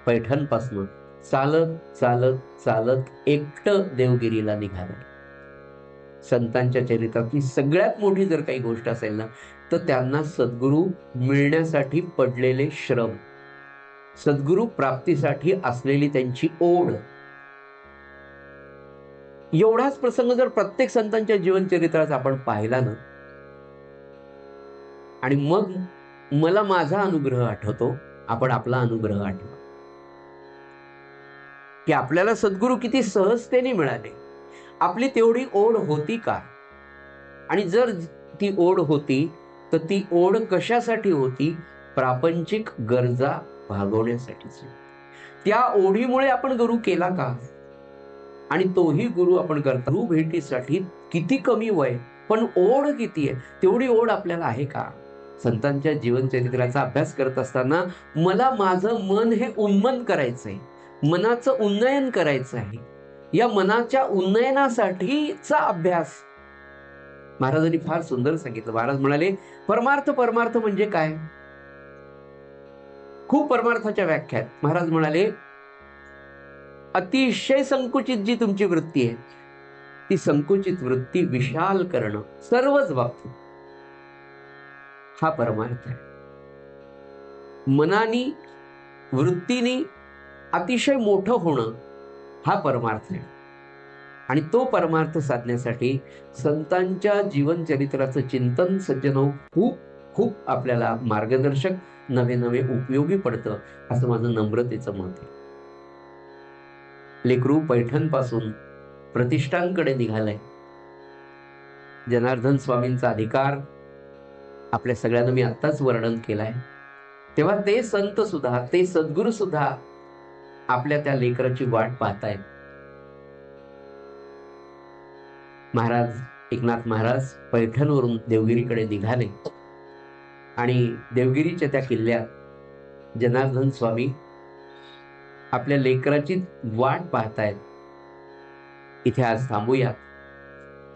पैठणपासून चालत चालत चालत एकटं देवगिरीला निघालं. संतांच्या चरित्रातली सगळ्यात मोठी जर काही गोष्ट असेल ना, तर त्यांना सद्गुरू मिळण्यासाठी पडलेले श्रम, सद्गुरू प्राप्तीसाठी असलेली त्यांची ओढ. एवढाच प्रसंग जर प्रत्येक संतांच्या जीवनचरित्रात आपण पाहिला ना, आणि मग मला माझा अनुग्रह आठवतो, आपण आपला अनुग्रह आठवा की आपल्याला सद्गुरू किती सहजतेने मिळाले. आपली तेवढी ओढ होती का? आणि जर ती ओढ होती तर ती ओढ कशासाठी होती? प्रापंचिक गरजा भागवण्यासाठीच. त्या ओढीमुळे आपण गुरु केला का? आणि तोही गुरु आपण करता गुरु भेटीसाठी किती कमी वय, पण ओढ किती आहे? तेवढी ओढ आपल्याला आहे का? संतांच्या जीवनचरित्राचा अभ्यास करत असताना मला माझं मन हे उन्मन करायचंय, मनाचं उन्नयन करायचं आहे. या मनाच्या उन्नयनासाठीचा अभ्यास महाराजांनी फार सुंदर सांगितलं. महाराज म्हणाले, परमार्थ परमार्थ म्हणजे काय? खूप परमार्थाच्या व्याख्या आहेत. महाराज म्हणाले, अतिशय संकुचित जी तुमची वृत्ती आहे, ती संकुचित वृत्ती विशाल करणं सर्वच बाबतीत, हा परमार्थ आहे. मनानी, वृत्तीनी अतिशय मोठं होणं हा परमार्थ आहे. आणि तो परमार्थ साधण्यासाठी संतांच्या जीवनचरित्राचं चिंतन सज्जनो खूप खूप आपल्याला मार्गदर्शक, नवे नवे उपयोगी पडतं, असं माझं नम्रतेचं मत आहे. लेकरू पैठण पासून प्रतिष्ठानकडे निघालंय. जनार्दन स्वामींचा अधिकार आपल्या सगळ्यांना मी आत्ताच वर्णन केलाय. तेव्हा ते संत सुद्धा, ते सद्गुरू सुद्धा आपल्या त्या लेकराची वाट पाहतायत. महाराज एकनाथ महाराज पैठणवरून देवगिरीकडे निघाले आणि देवगिरीच्या त्या किल्ल्यात जनार्दन स्वामी आपल्या लेकराची वाट पाहतायत. इथे आज थांबूया.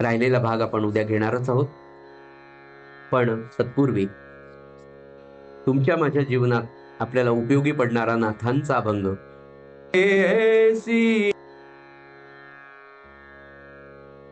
राहिलेला भाग आपण उद्या घेणारच आहोत. पण तत्पूर्वी तुमच्या माझ्या जीवनात आपल्याला उपयोगी पडणारा नाथांचा अभंग